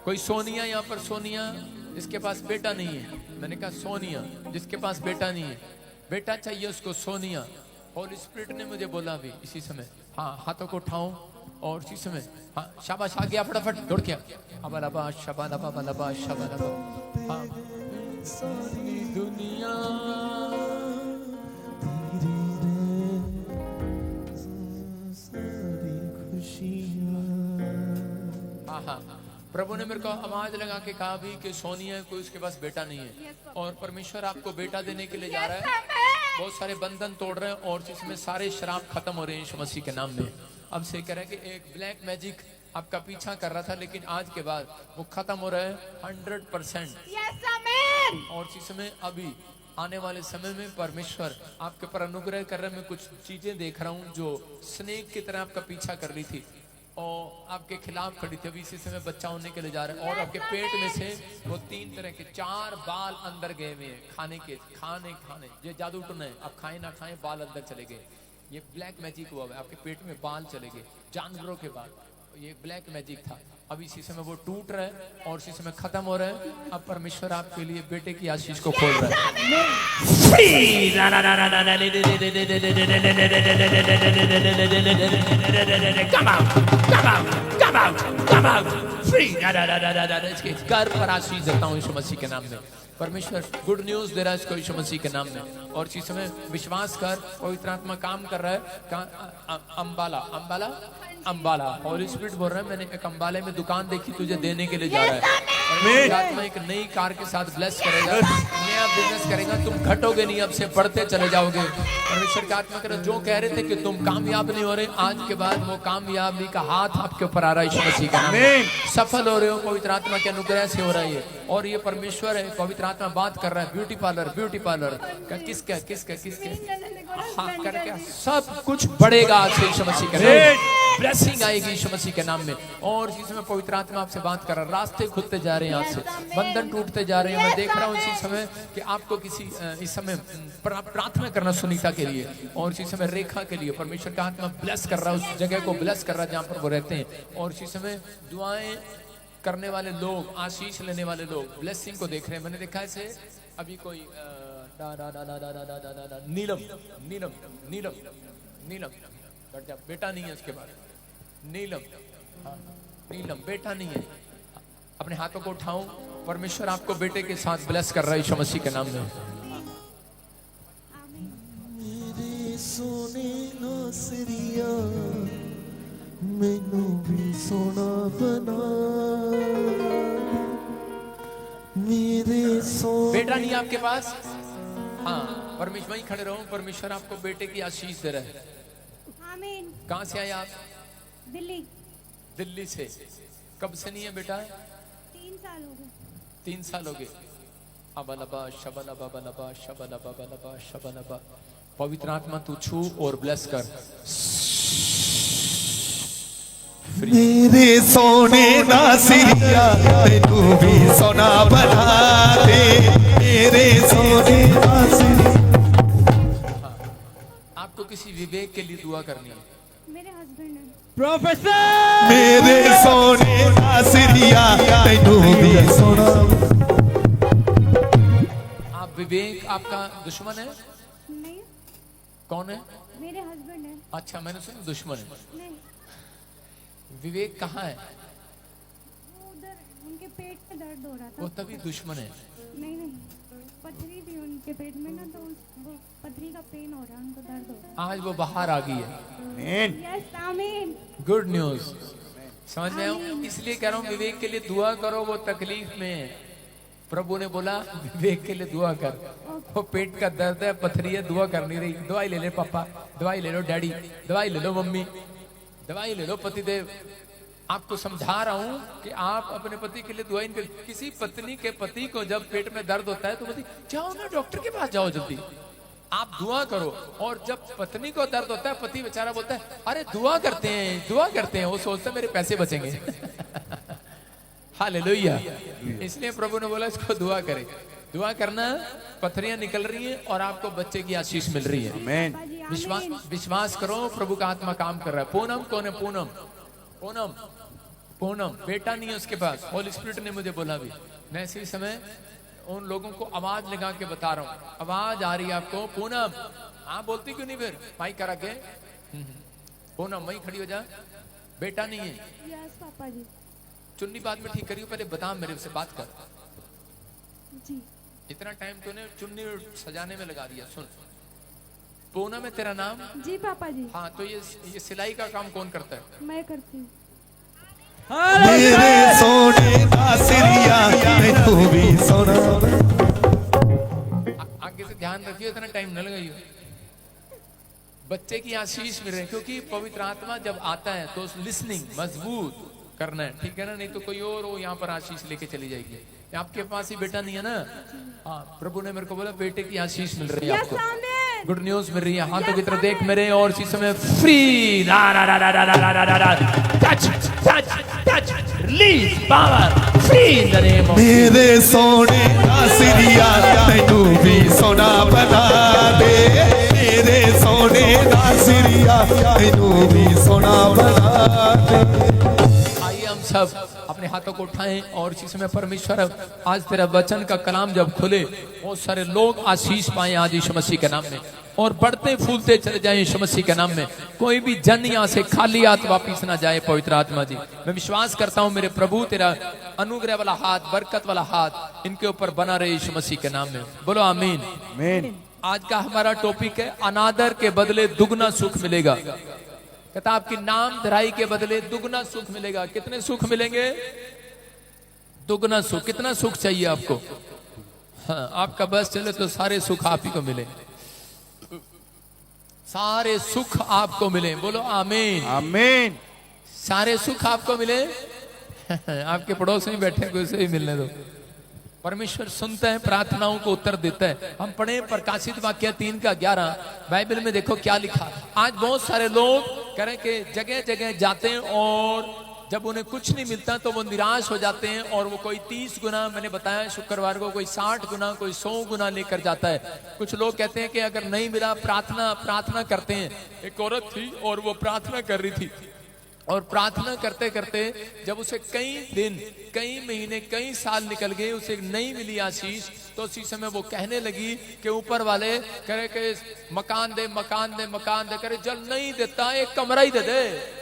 कोई सोनिया यहाँ पर, सोनिया जिसके पास बेटा नहीं है, मैंने कहा सोनिया जिसके पास बेटा नहीं है, बेटा चाहिए उसको सोनिया। होली स्पिरिट ने मुझे बोला अभी इसी समय। हाँ, हाथों को उठाओ और इसी समय हाँ शाबाश, आ गया फटाफट दौड़ के अबलबा शबलबा बलबा शबलबा। हाँ, सारी दुनिया हाँ हाँ, प्रभु ने मेरे को आवाज लगा के कहा भी कि सोनिया कोई उसके पास बेटा नहीं है और परमेश्वर आपको बेटा देने के लिए जा रहा है। बहुत सारे बंधन तोड़ रहे हैं और जिसमें सारे शराब खत्म हो रहे हैं यीशु मसीह के नाम में। अब से कह रहे हैं कि एक ब्लैक मैजिक आपका पीछा कर रहा था लेकिन आज के बाद वो खत्म हो रहा है 100%। और जिसमें अभी आने वाले समय में परमेश्वर आपके पर अनुग्रह कर रहे हैं। मैं कुछ चीजें देख रहा हूँ जो स्नेक की तरह आपका पीछा कर रही थी और आपके खिलाफ खड़ी थी। अभी इसी समय बच्चा होने के लिए जा रहा है और आपके पेट में से वो 3 तरह के 4 बाल अंदर गए हुए हैं खाने के, खाने ये जादू टूना है। आप खाएं ना खाएं बाल अंदर चले गए। ये ब्लैक मैजिक हुआ है, आपके पेट में बाल चले गए, जानवरों के बाल। ये ब्लैक मैजिक था। अभी इसी समय वो टूट रहा है और इसी समय खत्म हो रहा है। अब परमेश्वर आपके लिए बेटे की आशीष को खोल रहा है। इसके घर पर आशीष देता हूँ यीशु मसीह के नाम में। परमेश्वर गुड न्यूज दे रहा है इसको यीशु मसीह के नाम में। और इसी समय विश्वास कर, पवित्र आत्मा काम कर रहा है। अंबाला होली स्पिरिट बोल रहा है, मैंने एक अंबाले में दुकान देखी तुझे देने के लिए जा रहा है। और पवित्र आत्मा एक नई कार के साथ ब्लेस करेगा, नया बिजनेस करेगा, तुम घटोगे नहीं, अब से बढ़ते चले जाओगे। परमेश्वर की आत्मा करे, जो कह रहे थे कि तुम कामयाब नहीं हो रहे, आज के बाद वो कामयाबी का हाथ आपके ऊपर आ रहा है, यीशु मसीह का नाम में। सफल हो रहे हो, पवित्र आत्मा के अनुग्रह से हो रहा है। और ये परमेश्वर है, पवित्र आत्मा बात कर रहा है। ब्यूटी पार्लर, ब्यूटी पार्लर किसके किसके किसके हाँ करके सब कुछ बढ़ेगा आज से यीशु मसीह के नाम में। ब्लेसिंग आएगी यीशु मसीह के नाम में। और जिसमें पवित्र आत्मा आपसे बात कर रहा है, रास्ते खुलते जा रहे हैं आपसे, बंधन टूटते जा रहे हैं। मैं देख रहा हूँ इसी समय कि आपको किसी इस समय प्रार्थना करना सुनीता के लिए, और इसी समय रेखा के लिए परमेश्वर का आत्मा ब्लेस कर रहा है, उस जगह को ब्लेस कर रहा है जहाँ पर वो रहते हैं। और इसी समय दुआएं करने वाले लोग, आशीष लेने वाले लोग ब्लेसिंग को देख रहे हैं। मैंने देखा है अभी कोई नीलम नीलम नीलम नीलम बेटा नहीं है, उसके बाद नीलम, नीलम बेटा नहीं है। अपने हाथों को उठाऊं, परमेश्वर आपको बेटे के साथ ब्लेस कर रहा है यीशु मसीह के नाम में। मेरे सोने नासरिया मैनू भी सोना बना, मेरे बेटा नहीं आपके पास? हाँ, परमेश्वर वहीं खड़े रहो, परमेश्वर आपको बेटे की आशीष दे रहा है। आमीन। कहाँ से आए आप? दिल्ली। दिल्ली से। कब से नहीं है बेटा? 3 साल हो गए। 3 साल हो गए। अबलबा शबलबा बलबा शबलबा बलबा शबलबा। पवित्र आत्मा तू छू और ब्लेस कर। मेरे सोने नासिरिया मैनू भी सोना बना दे, मेरे सोने नासिरिया। आपको किसी विवेक के लिए दुआ करनी है। मेरे हस्बैंड है प्रोफेसर। मेरे सोने नासिरिया मैनू भी सोना। आप विवेक आपका दुश्मन है? नहीं। कौन है? मेरे हस्बैंड है। अच्छा, मैंने सुना दुश्मन है। नहीं। विवेक कहाँ है? वो उधर उनके पेट में दर्द हो रहा था। वो तभी दुश्मन है। नहीं नहीं, पथरी थी उनके पेट में ना, तो वो पथरी का पेन हो रहा है, उनको दर्द हो रहा है। आज वो बाहर आ गई है। यस आमीन। Good news. समझ में आऊं, इसलिए कह रहा हूँ विवेक के लिए दुआ करो, वो तकलीफ में है। प्रभु ने बोला विवेक के लिए दुआ कर, वो पेट का दर्द है, पथरी है, दुआ कर नहीं रही। दवाई ले ले पापा, दवाई ले लो डैडी, दवाई ले लो मम्मी, दवाई ले लो पतिदेव। आपको समझा रहा हूं कि आप अपने पति के लिए दुआ नहीं करें। किसी पत्नी के पति को जब पेट में दर्द होता है तो बोलती जाओ ना डॉक्टर के पास जाओ जल्दी, आप दुआ करो। और जब पत्नी को दर्द होता है, पति बेचारा बोलता है अरे दुआ करते हैं, दुआ करते हैं, वो सोचता है मेरे पैसे बचेंगे। हालेलुया। इसलिए प्रभु ने बोला इसको दुआ करे। दुआ करना, पथरियां निकल रही हैं और आपको बच्चे की आशीष मिल रही है। आमीन। विश्वास करो, प्रभु का आत्मा काम कर रहा है। पूनम कौन है? पूनम, पूनम, पूनम बेटा नहीं है उसके पास। होली स्पिरिट ने मुझे बोला भी। मैं इसी समय उन लोगों को आवाज लगा के बता रहा हूँ। आवाज आ रही है आपको? पूनम, हाँ बोलती क्यों नहीं फिर? माइक करा के। पूनम वहीं खड़ी हो जा। बेटा नहीं है? यस पापा जी। चुन्नी बाद में ठीक करियो, पहले बता, मेरे से बात कर। जी। इतना टाइम तूने चुन्नी सजाने में लगा दिया। सुन, पूनम है तेरा नाम? जी पापा जी। हाँ, तो ये सिलाई का काम कौन करता है? मैं करती हूँ। मेरे सोने नासिरिया मैनू भी सोना। आगे से ध्यान रखियो, इतना टाइम न लगाइयो। बच्चे की आशीष मिल रही है, क्योंकि पवित्र आत्मा जब आता है तो लिसनिंग मजबूत करना है, ठीक है ना? नहीं तो कोई और वो यहाँ पर आशीष लेके चली जाएगी। आपके पास ही बेटा नहीं है ना? हाँ, प्रभु ने मेरे को बोला बेटे की आशीष मिल रही है आपको, गुड न्यूज मिल रही है। हाथों की तरफ देख मेरे, और इसी समय free touch touch touch release power free in the name of. मेरे सोने नासिरिया मैनू भी सोना बना दे, मेरे सोने नासिरिया मैनू भी सोना बना दे। आइए हम सब अपने हाथों को उठाएं और इसी समय परमेश्वर आज तेरा वचन का कलाम जब खुले, बहुत सारे लोग आशीष पाए आज यीशु मसीह के नाम में, और बढ़ते फूलते चले जाएं यीशु मसीह के नाम में। कोई भी जन यहाँ से खाली हाथ वापिस ना जाए। पवित्र आत्मा जी, मैं विश्वास करता हूँ मेरे प्रभु तेरा अनुग्रह वाला हाथ, बरकत वाला हाथ इनके ऊपर बना रहे यीशु मसीह के नाम में। बोलो आमीन। आमीन। आज का हमारा टॉपिक है अनादर के बदले दुगना सुख मिलेगा। कहता आपकी नाम धराई के बदले दुगना सुख मिलेगा। कितने सुख मिलेंगे? दुगना सुख। कितना सुख चाहिए आपको? हाँ, आपका बस चले तो सारे सुख आप ही को मिले, सारे सुख आपको मिले। बोलो आमीन। आमीन। सारे सुख आपको मिले। आपके पड़ोस में बैठे कोई से भी मिलने दो। परमेश्वर सुनता है, प्रार्थनाओं को उत्तर देता है। हम पढ़े प्रकाशित वाक्य 3:11, बाइबल में देखो क्या लिखा। आज बहुत सारे लोग कह रहे कि जगह जगह जाते हैं और जब उन्हें कुछ नहीं मिलता तो वो निराश हो जाते हैं और वो कोई 30 गुना, मैंने बताया शुक्रवार को, कोई 60 गुना, कोई 100 गुना लेकर जाता है। कुछ लोग कहते हैं कि अगर नहीं मिला प्रार्थना करते हैं। एक औरत थी और वो प्रार्थना कर रही थी और प्रार्थना करते करते जब उसे कई दिन, कई महीने, कई साल निकल गए, उसे नहीं मिली आशीष, तो उसी समय वो कहने लगी कि ऊपर वाले करे कि मकान दे, मकान दे, मकान दे। करे जल नहीं देता, एक कमरा ही दे दे।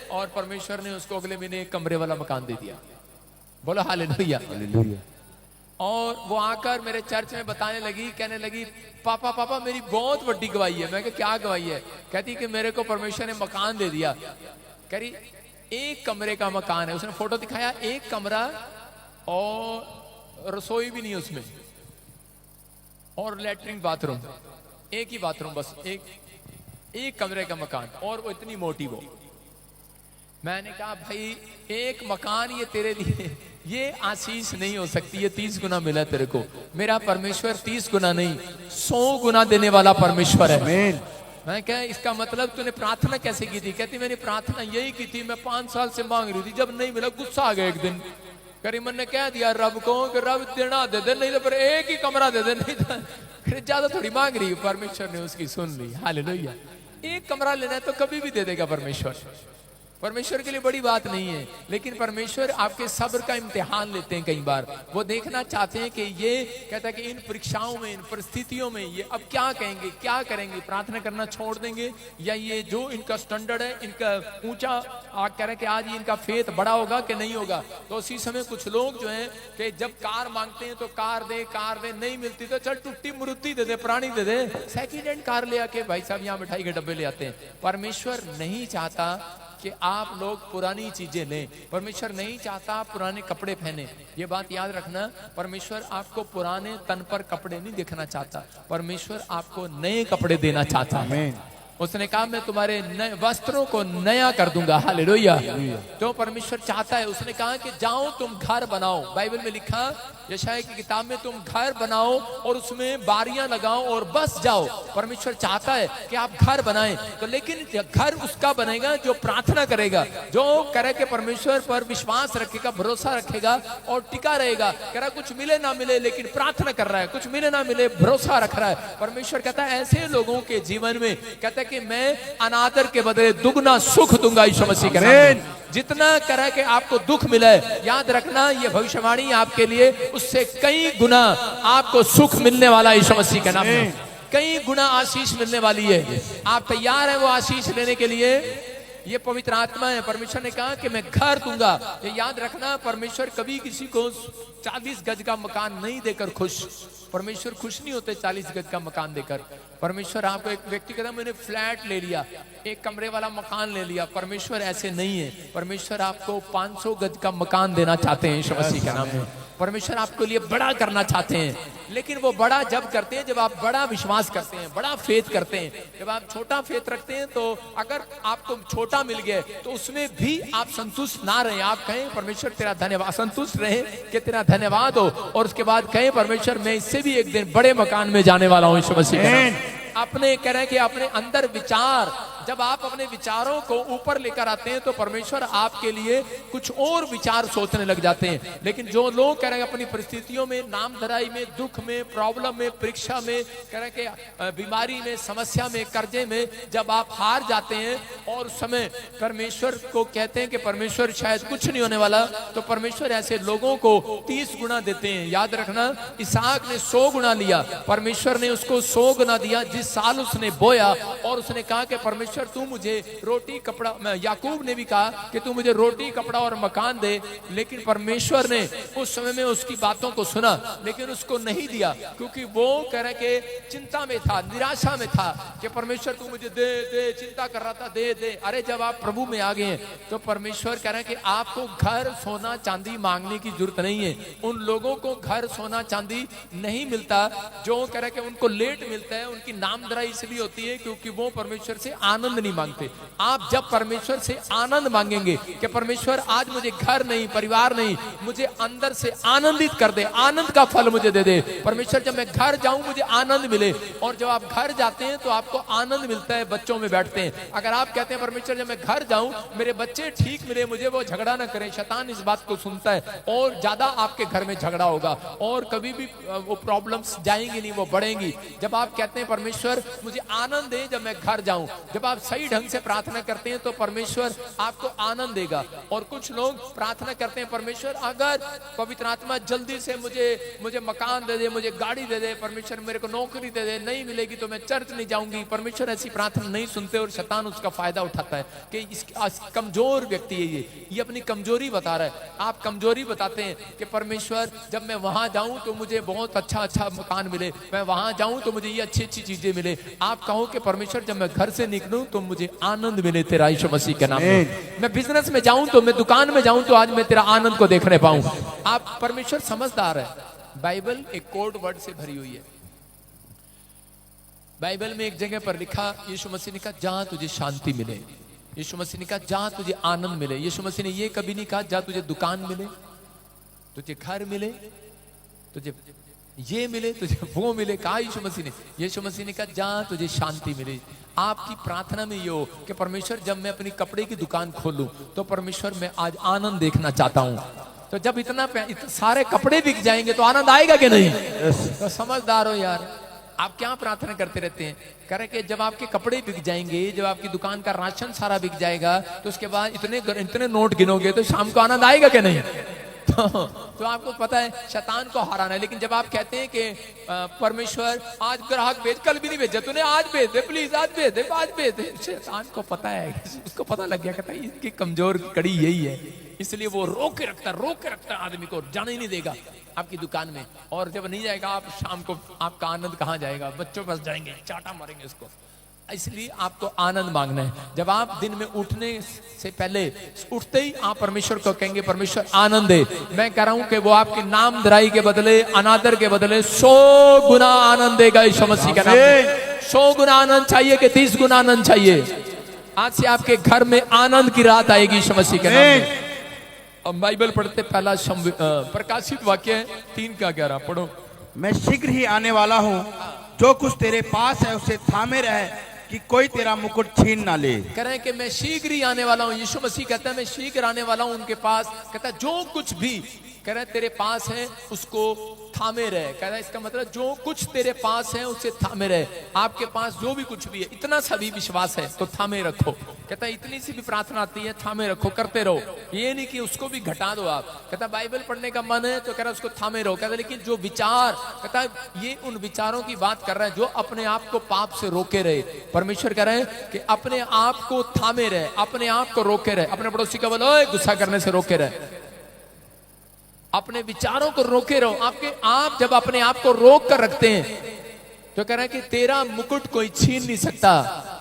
और परमेश्वर ने उसको अगले महीने एक कमरे वाला मकान दे दिया। बोलो हालेलुया। और वो आकर मेरे चर्च में बताने लगी, कहने लगी पापा पापा मेरी बहुत बड़ी गवाही है। मैं कहा क्या गवाही है? कहती कि मेरे को परमेश्वर ने मकान दे दिया। कह रही एक कमरे का मकान है। उसने फोटो दिखाया, एक कमरा और रसोई भी नहीं उसमें, और लैट्रिन बाथरूम, एक ही बाथरूम, बस एक कमरे का मकान, और वो इतनी मोटी वो। मैंने कहा भाई एक मकान ये तेरे लिए ये आशीष नहीं हो सकती, ये 30 गुना मिला तेरे को। मेरा परमेश्वर 30 गुना नहीं 100 गुना देने वाला परमेश्वर है। मैं क्या इसका मतलब तूने प्रार्थना कैसे की थी? कहती मैंने प्रार्थना यही की थी, मैं 5 साल से मांग रही थी, जब नहीं मिला गुस्सा आ गया एक दिन। करीमन ने कह दिया रब को कि रब देना दे दे, नहीं तो पर एक ही कमरा दे दे, नहीं तो ज्यादा थोड़ी मांग रही। परमेश्वर ने उसकी सुन ली। हालेलुया। एक कमरा लेना है तो कभी भी दे देगा परमेश्वर। परमेश्वर के लिए बड़ी बात नहीं है, लेकिन परमेश्वर आपके सब्र का इम्तिहान लेते हैं। कई बार वो देखना चाहते हैं कि ये कहता है कि इन परीक्षाओं में, इन परिस्थितियों में ये अब क्या कहेंगे, क्या करेंगे, प्रार्थना करना छोड़ देंगे, या ये जो इनका स्टैंडर्ड है, इनका ऊंचा कह रहे हैं कि आज इनका फेथ बड़ा होगा कि नहीं होगा। तो उसी समय कुछ लोग जो है कि जब कार मांगते हैं तो कार दे, नहीं मिलती तो चल टूटी मुरुती दे दे, पुरानी दे दे, सेकेंड हैंड कार ले आके भाई साहब यहाँ मिठाई के डब्बे ले आते हैं। परमेश्वर नहीं चाहता कि आप लोग पुरानी चीजें लें। परमेश्वर नहीं चाहता आप पुराने कपड़े पहने। ये बात याद रखना, परमेश्वर आपको पुराने तन पर कपड़े नहीं देखना चाहता, परमेश्वर आपको नए कपड़े देना चाहता है। उसने कहा मैं तुम्हारे नए वस्त्रों को नया कर दूंगा। हालेलुया। तो परमेश्वर चाहता है। उसने कहा कि जाओ तुम घर बनाओ। बाइबल में लिखा यशायाह की किताब में, तुम घर बनाओ और उसमें बारियां लगाओ और बस जाओ। परमेश्वर चाहता है कि आप घर बनाएं, तो लेकिन घर उसका बनेगा जो प्रार्थना करेगा, जो करे के परमेश्वर पर विश्वास रखेगा, भरोसा रखेगा और टिका रहेगा। कह रहा कुछ मिले ना मिले लेकिन प्रार्थना कर रहा है, कुछ मिले ना मिले भरोसा रख रहा है। परमेश्वर कहता है ऐसे लोगों के जीवन में कहता है कि मैं अनादर के बदले दुगना सुख दूंगा। यीशु मसीह के नाम में जितना करा के आपको दुख मिला है, याद रखना ये भविष्यवाणी आपके लिए उससे कई गुना आपको सुख मिलने वाला है। यीशु मसीह के नाम में कई गुना आशीष मिलने वाली है। आप तैयार हैं वो आशीष लेने के लिए? ये पवित्र आत्मा है। परमेश्वर ने कहा कि मैं घर दूंगा। ये याद रखना, परमेश्वर कभी किसी को 40 गज का मकान नहीं देकर खुश। परमेश्वर खुश नहीं होते 40 गज का मकान देकर। परमेश्वर आपको एक व्यक्ति कहता मैंने फ्लैट ले लिया, एक कमरे वाला मकान ले लिया। परमेश्वर ऐसे नहीं है। परमेश्वर आपको 500 गज का मकान देना चाहते हैं यीशु मसीह के नाम में। परमेश्वर आपके लिए बड़ा करना चाहते हैं, लेकिन वो बड़ा जब करते हैं जब आप बड़ा विश्वास करते हैं, बड़ा फेथ करते हैं। जब आप छोटा फेथ रखते हैं तो अगर आपको छोटा मिल गया तो उसमें भी आप संतुष्ट ना रहे। आप कहें परमेश्वर तेरा धन्यवाद, संतुष्ट रहे कि तेरा धन्यवाद हो, और उसके बाद कहें परमेश्वर मैं इससे भी एक दिन बड़े मकान में जाने वाला हूं यीशु मसीह के नाम। अपने कह रहे हैं कि अपने अंदर विचार, जब आप अपने विचारों को ऊपर लेकर आते हैं तो परमेश्वर आपके लिए कुछ और विचार सोचने लग जाते हैं। लेकिन जो लोग कह रहे हैं अपनी परिस्थितियों में, नामधराई में, दुख में, प्रॉब्लम में, परीक्षा में, कह रहे हैं कि बीमारी में, समस्या में, कर्जे में, जब आप हार जाते हैं और उस समय परमेश्वर को कहते हैं कि परमेश्वर शायद कुछ नहीं होने वाला, तो परमेश्वर ऐसे लोगों को 30 गुना देते हैं। याद रखना, इसहाक ने 100 गुना लिया, परमेश्वर ने उसको 100 गुना दिया। जिस साल उसने बोया और उसने कहा कि परमेश्वर परमेश्वर तू मुझे रोटी कपड़ा, याकूब ने भी कहा कि तू मुझे रोटी कपड़ा और मकान दे, लेकिन परमेश्वर ने उस समय में उसकी बातों को सुना लेकिन उसको नहीं दिया, क्योंकि वो कह रहे कि चिंता में था, निराशा में था कि परमेश्वर तू मुझे दे दे, चिंता कर रहा था दे दे। अरे जब आप प्रभु में आ गए हैं तो परमेश्वर कह रहे हैं कि आपको घर सोना चांदी मांगने की जरूरत नहीं है। उन लोगों को घर सोना चांदी नहीं मिलता जो कह रहे कि उनको लेट मिलता है, उनकी नामधराई इसलिए होती है क्योंकि वो परमेश्वर से आनंद नहीं मांगते। आप जब परमेश्वर से आनंद मांगेंगे कि परमेश्वर आज मुझे घर नहीं, परिवार नहीं, मुझे अंदर से आनंदित कर दे, आनंद का फल मुझे दे दे। परमेश्वर जब मैं घर जाऊं मुझे आनंद मिले, और जब आप घर जाते हैं तो आपको आनंद मिलता है, बच्चों में बैठते हैं। अगर आप कहते हैं परमेश्वर जब मैं घर जाऊं मेरे बच्चे ठीक मिले, मुझे वो झगड़ा ना करें, शैतान इस बात को सुनता है और ज्यादा आपके घर में झगड़ा होगा और कभी भी वो प्रॉब्लम्स जाएंगी नहीं, वो बढ़ेंगी। जब आप कहते हैं परमेश्वर मुझे आनंद दे जब मैं घर जाऊं, जब आप सही ढंग से प्रार्थना करते हैं तो परमेश्वर आपको आनंद देगा। और कुछ लोग प्रार्थना करते हैं परमेश्वर अगर पवित्र आत्मा जल्दी से मुझे मकान दे दे, मुझे गाड़ी दे दे, परमेश्वर मेरे को नौकरी दे दे, नहीं मिलेगी तो मैं चर्च नहीं जाऊंगी। परमेश्वर ऐसी प्रार्थना नहीं सुनते और शैतान उसका फायदा उठाता है कि कमजोर व्यक्ति है, ये अपनी कमजोरी बता रहा है। आप कमजोरी बताते हैं कि परमेश्वर जब मैं वहां जाऊं तो मुझे बहुत अच्छा मकान मिले, मैं वहां जाऊं तो मुझे ये अच्छी चीजें मिले। आप कहो कि परमेश्वर जब मैं घर से निकलूं तो मुझे आनंद मिले तेरा यीशु मसीह के नाम में। मैं बिजनेस में जाऊं तो, मैं दुकान में जाऊं तो आज मैं तेरा आनंद को देखने पाऊं। आप परमेश्वर समझदार है। बाइबल एक कोड वर्ड से भरी हुई है। बाइबल में एक जगह पर लिखा, यीशु मसीह ने कहा जहां तुझे शांति मिले, यीशु मसीह ने कहा जहां तुझे आनंद मिले। यीशु मसीह ने ये कभी नहीं कहा जहां तुझे दुकान मिले, तुझे घर मिले, तुझे ये मिले, तुझे वो मिले। कहा यीशु मसीह ने, यीशु मसीह ने कहा जहां तुझे शांति मिले। आपकी प्रार्थना में ये हो कि परमेश्वर जब मैं अपनी कपड़े की दुकान खोलूं तो परमेश्वर मैं आज आनंद देखना चाहता हूं। तो जब इतना सारे कपड़े बिक जाएंगे तो आनंद आएगा कि नहीं? तो समझदार हो यार, आप क्या प्रार्थना करते रहते हैं? कह रहे कि जब आपके कपड़े बिक जाएंगे, जब आपकी दुकान का राशन सारा बिक जाएगा तो उसके बाद इतने नोट गिनोगे तो शाम को आनंद आएगा कि नहीं? तो आपको पता है शैतान को हराना है। लेकिन जब आप कहते हैं कि परमेश्वर आज ग्राहक भेज, कल भी नहीं भेजा तूने, आज भेज दे प्लीज, आज भेज दे, आज भेज दे। शैतान को पता है, उसको पता लग गया, कहता है इसकी कमजोर कड़ी यही है, इसलिए वो रोक के रखता आदमी को, जाने ही नहीं देगा आपकी दुकान में। और जब नहीं जाएगा आप शाम को, आपका आनंद कहाँ जाएगा? बच्चों पास जाएंगे, चाटा मारेंगे उसको। इसलिए आपको आनंद मांगना है। जब आप दिन में उठने से पहले, उठते ही आप परमेश्वर को कहेंगे परमेश्वर आनंद दे। मैं कह रहा हूं कि वो आपके नाम धराई के बदले, अनादर के बदले 100 गुना आनंद देगा यीशु मसीह के नाम में। 100 गुना आनंद चाहिए कि 30 गुना आनंद चाहिए? आज से आपके घर में आनंद की रात आएगी यीशु मसीह के नाम में। अब बाइबल पढ़ते, पहला प्रकाशित वाक्य है 3:11 पढ़ो। मैं शीघ्र ही आने वाला हूँ, जो कुछ तेरे पास है उसे थामे रहे कि कोई तेरा मुकुट छीन ना ले। कह रहे हैं कि मैं शीघ्र ही आने वाला हूँ। यीशु मसीह कहता है मैं शीघ्र आने वाला हूँ उनके पास। कहता है जो कुछ भी कह रहे तेरे पास है उसको थामे रहे। कह रहा है इसका मतलब जो कुछ तेरे पास है उसे थामे रहे। आपके पास जो भी कुछ भी है, इतना सा भी विश्वास है तो थामे रखो। कहता है इतनी सी भी प्रार्थना आती है, थामे रखो, करते रहो। ये नहीं कि उसको भी घटा दो आप। कहता बाइबल पढ़ने का मन है तो कह रहा है उसको थामे रहो। कहता लेकिन जो विचार, कहता है ये उन विचारों की बात कर रहा है जो अपने आप को पाप से रोके रहे। परमेश्वर कह रहे हैं कि अपने आप को थामे रहे, अपने आप को रोके रहे। अपने पड़ोसी का बोलो गुस्सा करने से रोके रहे, अपने विचारों को रोके रहो। आप जब अपने आप को रोक कर रखते हैं तो कह रहा है कि तेरा मुकुट कोई छीन नहीं सकता।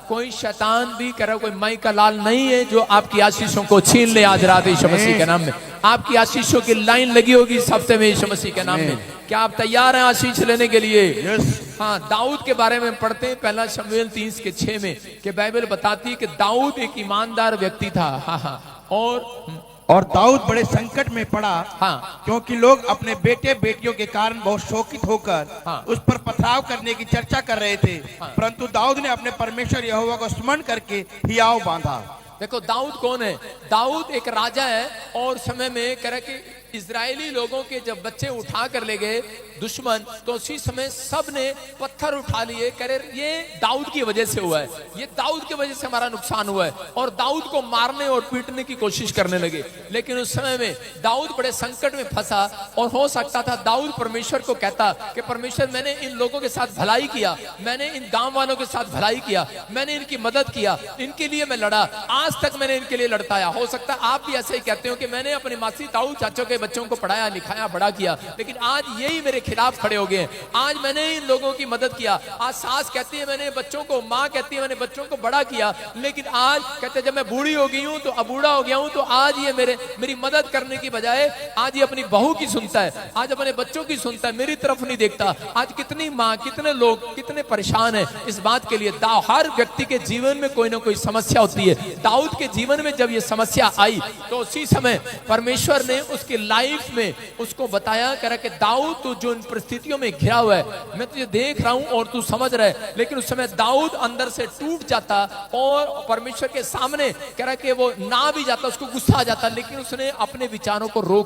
कोई शैतान भी कह रहा है, कोई माई का लाल नहीं है जो आपकी आशीषों को छीन ले आज रात यीशु मसीह के नाम में। आपकी आशीषों की लाइन लगी होगी इस हफ्ते में यीशु मसीह के नाम में। क्या आप तैयार हैं आशीष लेने के लिए? हाँ, दाऊद के बारे में पढ़ते हैं पहला शमूएल 3:6 में कि बाइबल बताती है कि दाऊद एक ईमानदार व्यक्ति था। हाँ, और दाऊद बड़े संकट में पड़ा। हाँ, क्योंकि लोग अपने बेटे बेटियों के कारण बहुत शोकित होकर उस पर पथराव करने की चर्चा कर रहे थे। परंतु दाऊद ने अपने परमेश्वर यहोवा को स्मरण करके हियाव बांधा। देखो दाऊद कौन है? दाऊद एक राजा है और समय में कह रहा कि इजरायली लोगों के जब बच्चे उठा कर ले गए दुश्मन, तो उसी समय सब ने पत्थर उठा लिए, कह रहे ये दाऊद की वजह से हुआ है, ये दाऊद की वजह से हमारा नुकसान हुआ है, और दाऊद को मारने और पीटने की कोशिश करने लगे। लेकिन उस समय में दाऊद बड़े संकट में फंसा, और हो सकता था दाऊद परमेश्वर को कहता कि परमेश्वर मैंने इन लोगों के साथ भलाई किया, मैंने इन गांव वालों के साथ भलाई किया, मैंने इनकी मदद किया, इनके लिए मैं लड़ा, आज तक मैंने इनके लिए लड़ता आया। हो सकता है आप भी ऐसे ही कहते हो कि मैंने अपने मासी ताऊ चाचों के बच्चों को पढ़ाया लिखाया बड़ा किया, लेकिन आज यही मेरे खिलाफ खड़े हो गए, आज मैंने इन लोगों की मदद किया। आज सास कहती है मैंने बच्चों को, माँ कहती है मैंने बच्चों को बड़ा किया, लेकिन आज कहते जब मैं बूढ़ी हो गई हूं तो अबूढ़ा हो गया हूं, तो आज ये मेरी मदद करने की बजाय आज ये अपनी बहू की सुनता है, आज अपने बच्चों की सुनता है, मेरी तरफ नहीं देखता। आज कितनी माँ, कितने लोग कितने परेशान है इस बात के लिए। हर व्यक्ति के जीवन में कोई ना कोई समस्या होती है। दाऊद के जीवन में जब ये समस्या आई तो उसी समय परमेश्वर ने उसकी लाइफ में उसको बताया, कह रहा कि दाऊद तू जो इन परिस्थितियों में घिरा हुआ है, मैं तुझे देख रहा हूं और तू समझ रहा है। लेकिन उस समय दाऊद अंदर से टूट जाता और परमेश्वर के सामने कह रहा कि वो ना भी जाता, उसको गुस्सा आ जाता, लेकिन उसने अपने विचारों को रोक